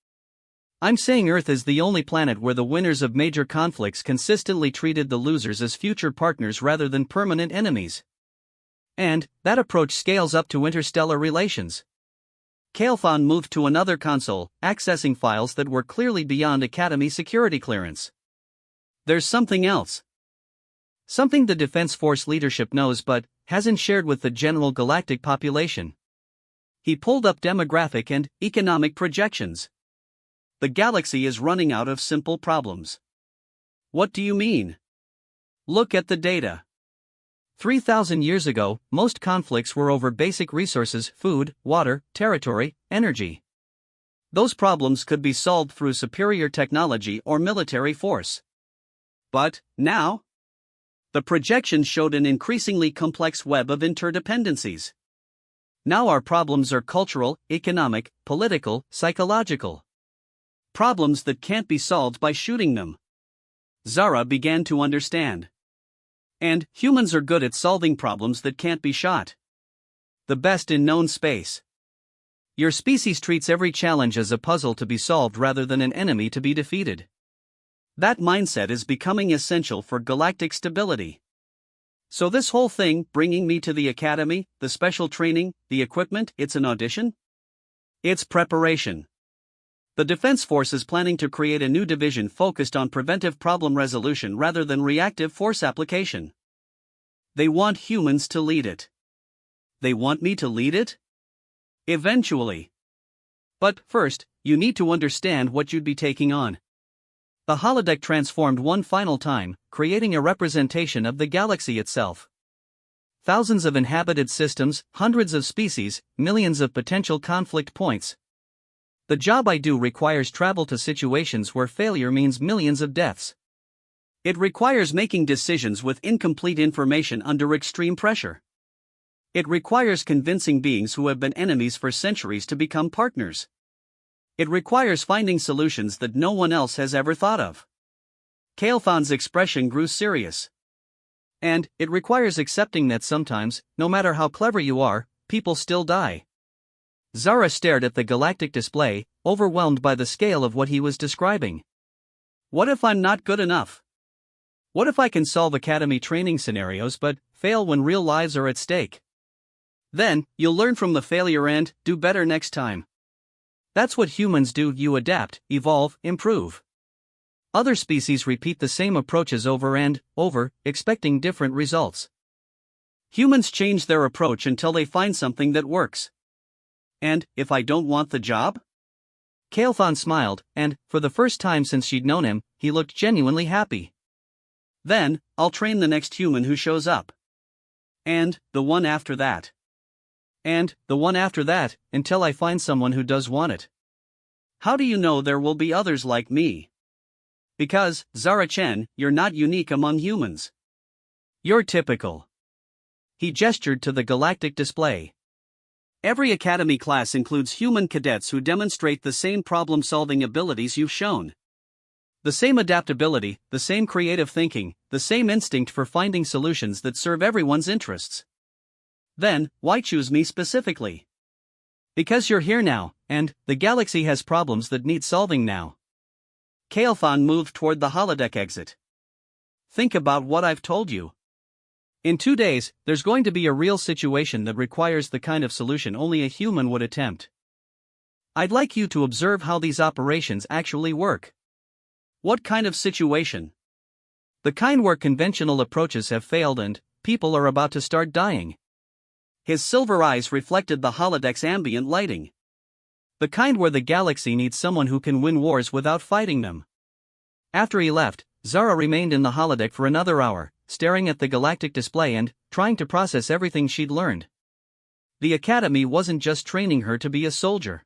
I'm saying Earth is the only planet where the winners of major conflicts consistently treated the losers as future partners rather than permanent enemies. And that approach scales up to interstellar relations. Kalephon moved to another console, accessing files that were clearly beyond Academy security clearance. There's something else. Something the Defense Force leadership knows but hasn't shared with the general galactic population. He pulled up demographic and economic projections. The galaxy is running out of simple problems. What do you mean? Look at the data. 3,000 years ago, most conflicts were over basic resources: food, water, territory, energy. Those problems could be solved through superior technology or military force. But now, the projections showed an increasingly complex web of interdependencies. Now our problems are cultural, economic, political, psychological. Problems that can't be solved by shooting them. Zara began to understand. And humans are good at solving problems that can't be shot. The best in known space. Your species treats every challenge as a puzzle to be solved rather than an enemy to be defeated. That mindset is becoming essential for galactic stability. So this whole thing, bringing me to the Academy, the special training, the equipment, it's an audition? It's preparation. The Defense Force is planning to create a new division focused on preventive problem resolution rather than reactive force application. They want humans to lead it. They want me to lead it? Eventually. But first, you need to understand what you'd be taking on. The holodeck transformed one final time, creating a representation of the galaxy itself. Thousands of inhabited systems, hundreds of species, millions of potential conflict points. The job I do requires travel to situations where failure means millions of deaths. It requires making decisions with incomplete information under extreme pressure. It requires convincing beings who have been enemies for centuries to become partners. It requires finding solutions that no one else has ever thought of. Kalephon's expression grew serious. And it requires accepting that sometimes, no matter how clever you are, people still die. Zara stared at the galactic display, overwhelmed by the scale of what he was describing. What if I'm not good enough? What if I can solve Academy training scenarios but fail when real lives are at stake? Then, you'll learn from the failure and do better next time. That's what humans do. You adapt, evolve, improve. Other species repeat the same approaches over and over, expecting different results. Humans change their approach until they find something that works. And if I don't want the job? Kalephon smiled, and, for the first time since she'd known him, he looked genuinely happy. Then, I'll train the next human who shows up. And the one after that. And the one after that, until I find someone who does want it. How do you know there will be others like me? Because, Zara Chen, you're not unique among humans. You're typical. He gestured to the galactic display. Every Academy class includes human cadets who demonstrate the same problem-solving abilities you've shown. The same adaptability, the same creative thinking, the same instinct for finding solutions that serve everyone's interests. Then, why choose me specifically? Because you're here now, and the galaxy has problems that need solving now. Kalephon moved toward the holodeck exit. Think about what I've told you. In 2 days, there's going to be a real situation that requires the kind of solution only a human would attempt. I'd like you to observe how these operations actually work. What kind of situation? The kind where conventional approaches have failed and people are about to start dying. His silver eyes reflected the holodeck's ambient lighting. The kind where the galaxy needs someone who can win wars without fighting them. After he left, Zara remained in the holodeck for another hour, staring at the galactic display and trying to process everything she'd learned. The Academy wasn't just training her to be a soldier.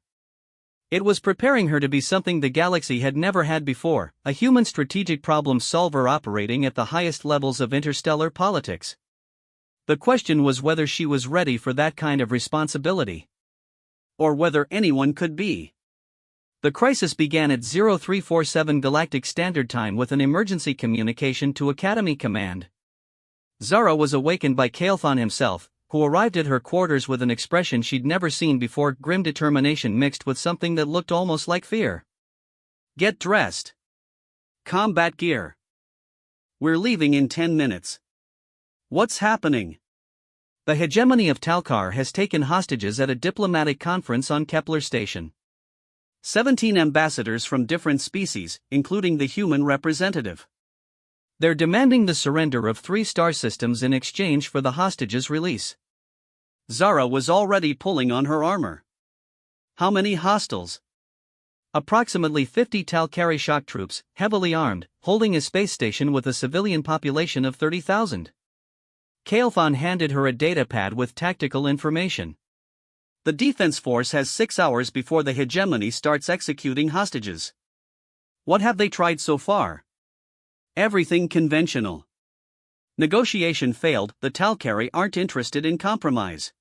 It was preparing her to be something the galaxy had never had before, a human strategic problem solver operating at the highest levels of interstellar politics. The question was whether she was ready for that kind of responsibility. Or whether anyone could be. The crisis began at 0347 Galactic Standard Time with an emergency communication to Academy Command. Zara was awakened by Kael'thon himself, who arrived at her quarters with an expression she'd never seen before, grim determination mixed with something that looked almost like fear. Get dressed. Combat gear. We're leaving in 10 minutes. What's happening? The hegemony of Talkar has taken hostages at a diplomatic conference on Kepler Station. 17 ambassadors from different species, including the human representative. They're demanding the surrender of 3 star systems in exchange for the hostages' release. Zara was already pulling on her armor. How many hostiles? Approximately 50 Talkari shock troops, heavily armed, holding a space station with a civilian population of 30,000. Kael'thon handed her a datapad with tactical information. The defense force has 6 hours before the hegemony starts executing hostages. What have they tried so far? Everything conventional. Negotiation failed, the Talkari aren't interested in compromise.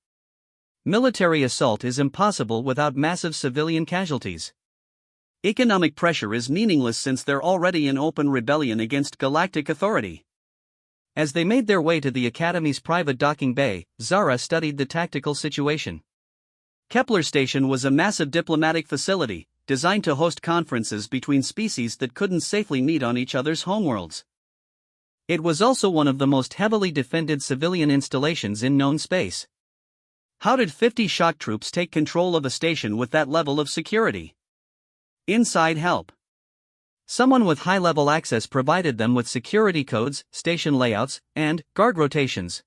Military assault is impossible without massive civilian casualties. Economic pressure is meaningless since they're already in open rebellion against galactic authority. As they made their way to the Academy's private docking bay, Zara studied the tactical situation. Kepler Station was a massive diplomatic facility, designed to host conferences between species that couldn't safely meet on each other's homeworlds. It was also one of the most heavily defended civilian installations in known space. How did 50 shock troops take control of a station with that level of security? Inside help. Someone with high-level access provided them with security codes, station layouts, and guard rotations.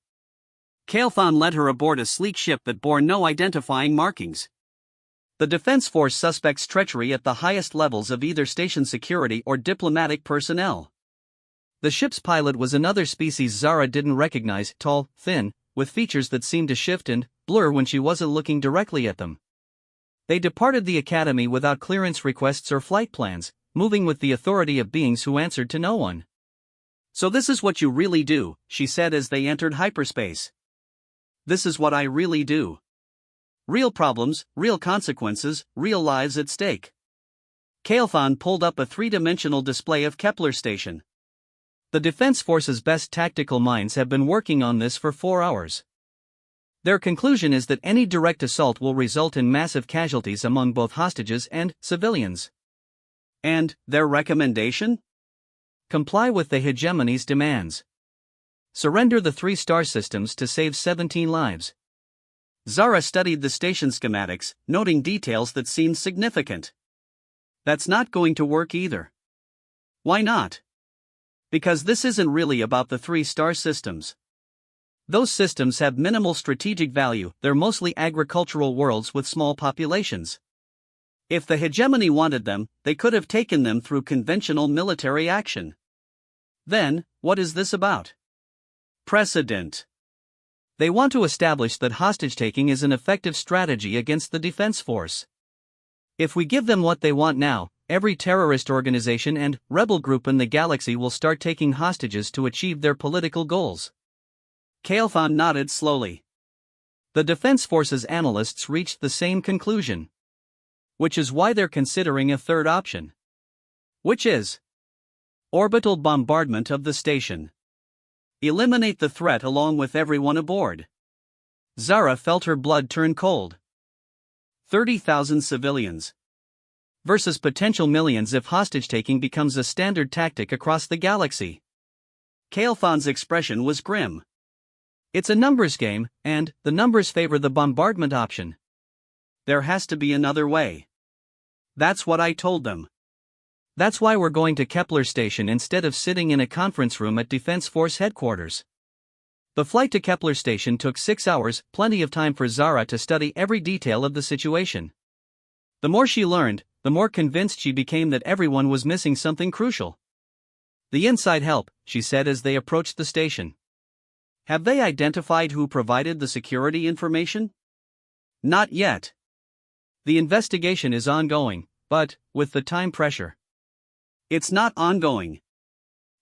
Kael'thon led her aboard a sleek ship that bore no identifying markings. The Defense Force suspects treachery at the highest levels of either station security or diplomatic personnel. The ship's pilot was another species Zara didn't recognize, tall, thin, with features that seemed to shift and blur when she wasn't looking directly at them. They departed the Academy without clearance requests or flight plans, moving with the authority of beings who answered to no one. "So this is what you really do," she said as they entered hyperspace. "This is what I really do. Real problems, real consequences, real lives at stake." Kael'thon pulled up a 3-dimensional display of Kepler Station. The Defense Force's best tactical minds have been working on this for 4 hours. Their conclusion is that any direct assault will result in massive casualties among both hostages and civilians. And their recommendation? Comply with the hegemony's demands. Surrender the 3 star systems to save 17 lives. Zara studied the station schematics, noting details that seemed significant. That's not going to work either. Why not? Because this isn't really about the 3 star systems. Those systems have minimal strategic value, they're mostly agricultural worlds with small populations. If the hegemony wanted them, they could have taken them through conventional military action. Then, what is this about? Precedent. They want to establish that hostage-taking is an effective strategy against the Defense Force. If we give them what they want now, every terrorist organization and rebel group in the galaxy will start taking hostages to achieve their political goals. Kael'thon nodded slowly. The Defense Force's analysts reached the same conclusion. Which is why they're considering a third option. Which is orbital bombardment of the station. Eliminate the threat along with everyone aboard. Zara felt her blood turn cold. 30,000 civilians. Versus potential millions if hostage-taking becomes a standard tactic across the galaxy. Kael'thon's expression was grim. It's a numbers game, and the numbers favor the bombardment option. There has to be another way. That's what I told them. That's why we're going to Kepler Station instead of sitting in a conference room at Defense Force headquarters. The flight to Kepler Station took 6 hours, plenty of time for Zara to study every detail of the situation. The more she learned, the more convinced she became that everyone was missing something crucial. "The inside help," she said as they approached the station. "Have they identified who provided the security information?" "Not yet. The investigation is ongoing, but with the time pressure." "It's not ongoing.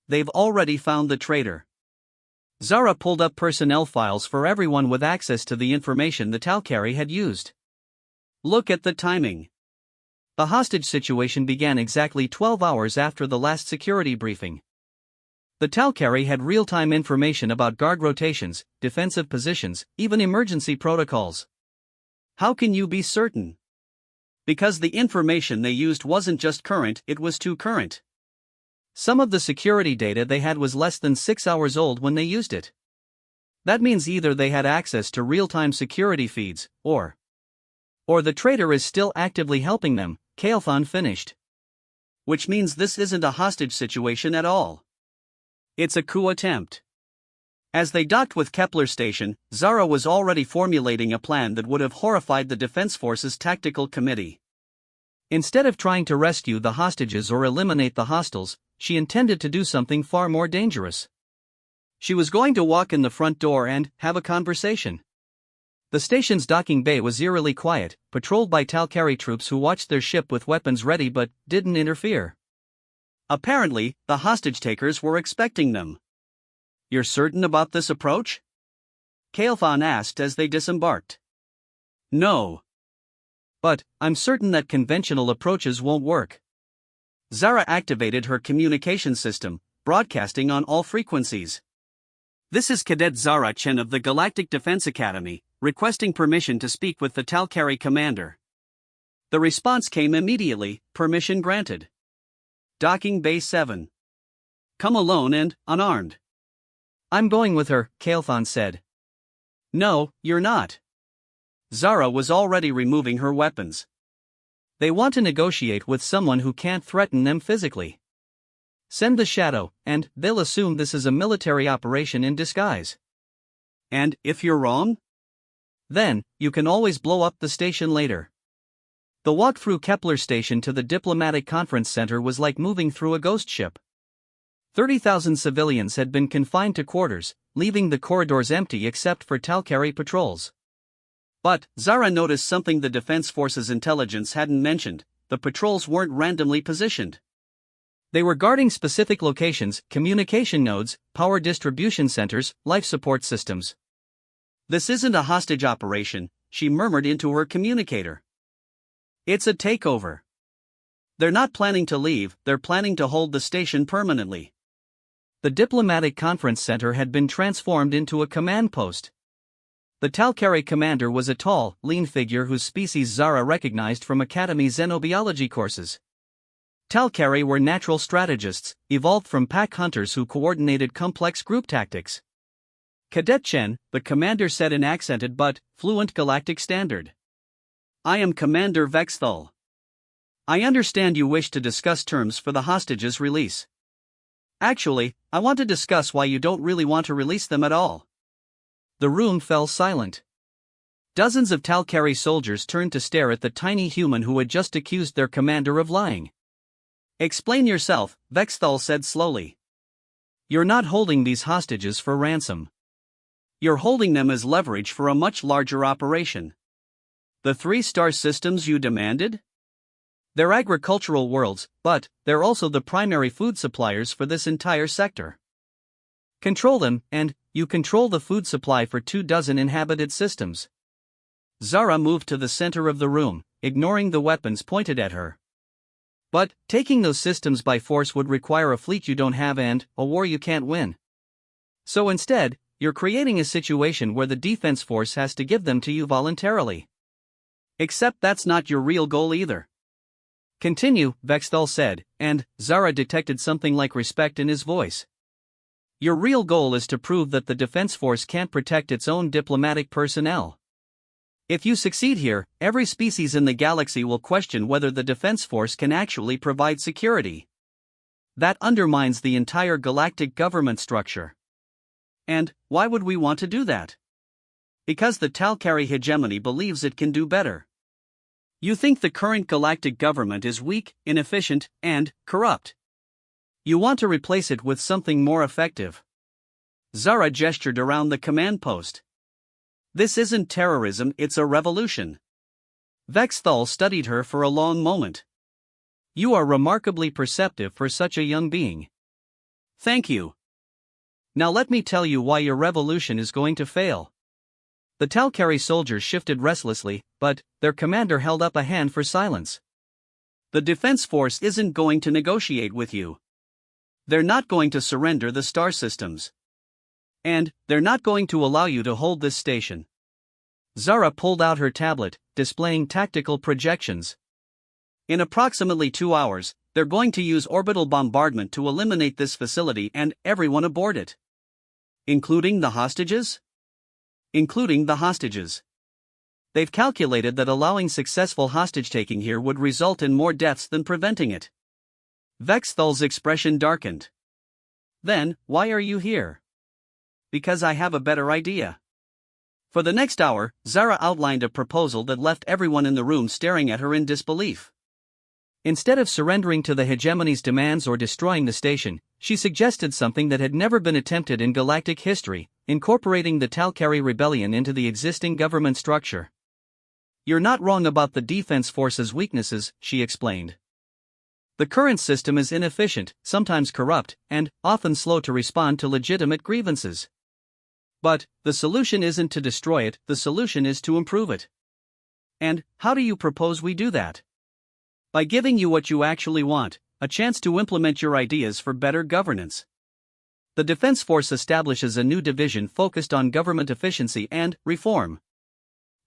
They've already found the traitor." Zara pulled up personnel files for everyone with access to the information the Talcari had used. Look at the timing. The hostage situation began exactly 12 hours after the last security briefing. The Talcari had real-time information about guard rotations, defensive positions, even emergency protocols. How can you be certain? Because the information they used wasn't just current, it was too current. Some of the security data they had was less than 6 hours old when they used it. That means either they had access to real-time security feeds, or the traitor is still actively helping them, Kael'thon finished. Which means this isn't a hostage situation at all. It's a coup attempt. As they docked with Kepler Station, Zara was already formulating a plan that would have horrified the Defense Forces Tactical Committee. Instead of trying to rescue the hostages or eliminate the hostiles, she intended to do something far more dangerous. She was going to walk in the front door and have a conversation. The station's docking bay was eerily quiet, patrolled by Talcari troops who watched their ship with weapons ready but didn't interfere. Apparently, the hostage-takers were expecting them. You're certain about this approach? Kael'thon asked as they disembarked. No. But I'm certain that conventional approaches won't work. Zara activated her communication system, broadcasting on all frequencies. This is Cadet Zara Chen of the Galactic Defense Academy, requesting permission to speak with the Talcari commander. The response came immediately, permission granted. Docking Bay 7. Come alone and unarmed. I'm going with her, Kael'thon said. No, you're not. Zara was already removing her weapons. They want to negotiate with someone who can't threaten them physically. Send the shadow, and they'll assume this is a military operation in disguise. And if you're wrong? Then, you can always blow up the station later. The walk through Kepler Station to the Diplomatic Conference Center was like moving through a ghost ship. 30,000 civilians had been confined to quarters, leaving the corridors empty except for Talcari patrols. But Zara noticed something the Defense Forces intelligence hadn't mentioned: the patrols weren't randomly positioned. They were guarding specific locations, communication nodes, power distribution centers, life support systems. This isn't a hostage operation, she murmured into her communicator. It's a takeover. They're not planning to leave, they're planning to hold the station permanently. The Diplomatic Conference Center had been transformed into a command post. The Talcari commander was a tall, lean figure whose species Zara recognized from Academy xenobiology courses. Talcari were natural strategists, evolved from pack hunters who coordinated complex group tactics. Cadet Chen, the commander said in accented but fluent galactic standard. I am Commander Vexthal. I understand you wish to discuss terms for the hostages' release. Actually, I want to discuss why you don't really want to release them at all. The room fell silent. Dozens of Talcari soldiers turned to stare at the tiny human who had just accused their commander of lying. Explain yourself, Vexthal said slowly. You're not holding these hostages for ransom. You're holding them as leverage for a much larger operation. The 3-star systems you demanded? They're agricultural worlds, but they're also the primary food suppliers for this entire sector. Control them, and you control the food supply for 24 inhabited systems. Zara moved to the center of the room, ignoring the weapons pointed at her. But taking those systems by force would require a fleet you don't have and a war you can't win. So instead, you're creating a situation where the defense force has to give them to you voluntarily. Except that's not your real goal either. Continue, Vexthal said, and Zara detected something like respect in his voice. Your real goal is to prove that the defense force can't protect its own diplomatic personnel. If you succeed here, every species in the galaxy will question whether the defense force can actually provide security. That undermines the entire galactic government structure. And why would we want to do that? Because the Talcari hegemony believes it can do better. You think the current galactic government is weak, inefficient, and corrupt. You want to replace it with something more effective. Zara gestured around the command post. This isn't terrorism, it's a revolution. Vexthal studied her for a long moment. You are remarkably perceptive for such a young being. Thank you. Now let me tell you why your revolution is going to fail. The Talcari soldiers shifted restlessly, but their commander held up a hand for silence. The defense force isn't going to negotiate with you. They're not going to surrender the star systems. And they're not going to allow you to hold this station. Zara pulled out her tablet, displaying tactical projections. In approximately 2 hours, they're going to use orbital bombardment to eliminate this facility and everyone aboard it. Including the hostages? Including the hostages. They've calculated that allowing successful hostage-taking here would result in more deaths than preventing it. Vexthal's expression darkened. Then, why are you here? Because I have a better idea. For the next hour, Zara outlined a proposal that left everyone in the room staring at her in disbelief. Instead of surrendering to the hegemony's demands or destroying the station, she suggested something that had never been attempted in galactic history, incorporating the Talcari rebellion into the existing government structure. You're not wrong about the defense force's weaknesses, she explained. The current system is inefficient, sometimes corrupt, and often slow to respond to legitimate grievances. But the solution isn't to destroy it, the solution is to improve it. And how do you propose we do that? By giving you what you actually want, a chance to implement your ideas for better governance. The Defense Force establishes a new division focused on government efficiency and reform.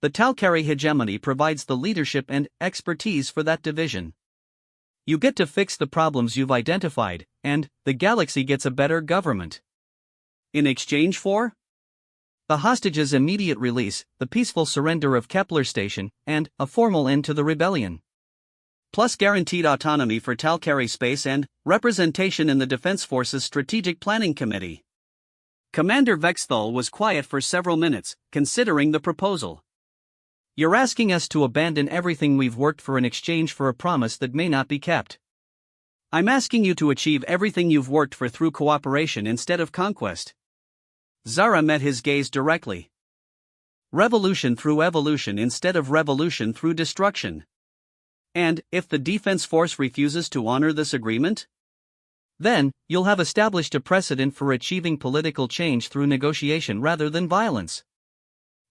The Talcari hegemony provides the leadership and expertise for that division. You get to fix the problems you've identified, and the galaxy gets a better government. In exchange for? The hostages' immediate release, the peaceful surrender of Kepler Station, and a formal end to the rebellion. Plus guaranteed autonomy for Talcari space and representation in the Defense Force's Strategic Planning Committee. Commander Vexthal was quiet for several minutes, considering the proposal. You're asking us to abandon everything we've worked for in exchange for a promise that may not be kept. I'm asking you to achieve everything you've worked for through cooperation instead of conquest. Zara met his gaze directly. Revolution through evolution instead of revolution through destruction. And if the Defense Force refuses to honor this agreement? Then, you'll have established a precedent for achieving political change through negotiation rather than violence.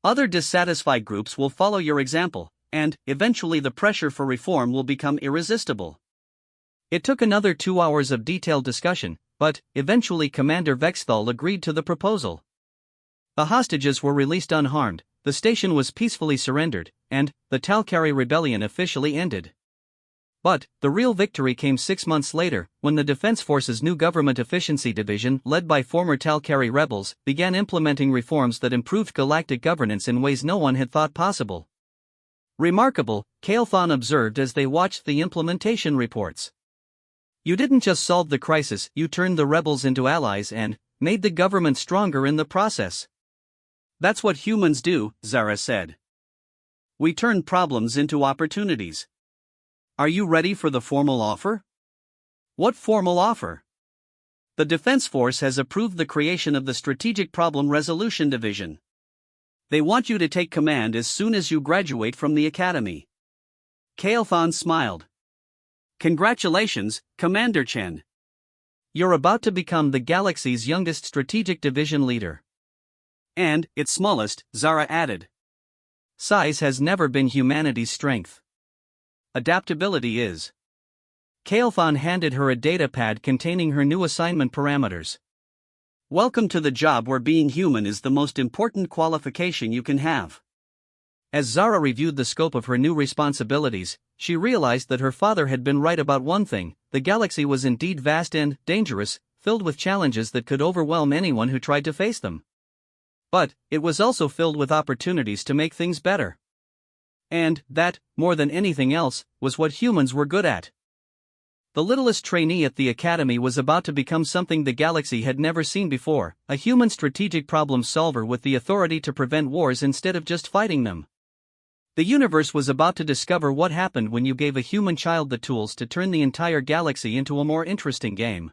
Other dissatisfied groups will follow your example, and eventually the pressure for reform will become irresistible. It took another 2 hours of detailed discussion, but eventually Commander Vexthal agreed to the proposal. The hostages were released unharmed, the station was peacefully surrendered, and the Talcari rebellion officially ended. But the real victory came 6 months later, when the Defense Force's new Government Efficiency Division, led by former Talcari rebels, began implementing reforms that improved galactic governance in ways no one had thought possible. Remarkable, Kael'thon observed as they watched the implementation reports. You didn't just solve the crisis, you turned the rebels into allies and made the government stronger in the process. That's what humans do, Zara said. We turn problems into opportunities. Are you ready for the formal offer? What formal offer? The Defense Force has approved the creation of the Strategic Problem Resolution Division. They want you to take command as soon as you graduate from the academy. Kael'thon smiled. Congratulations, Commander Chen. You're about to become the galaxy's youngest strategic division leader. And its smallest, Zara added. Size has never been humanity's strength. Adaptability is. Kael'thon handed her a data pad containing her new assignment parameters. Welcome to the job where being human is the most important qualification you can have. As Zara reviewed the scope of her new responsibilities, she realized that her father had been right about one thing: the galaxy was indeed vast and dangerous, filled with challenges that could overwhelm anyone who tried to face them. But it was also filled with opportunities to make things better. And that, more than anything else, was what humans were good at. The littlest trainee at the academy was about to become something the galaxy had never seen before: a human strategic problem solver with the authority to prevent wars instead of just fighting them. The universe was about to discover what happened when you gave a human child the tools to turn the entire galaxy into a more interesting game.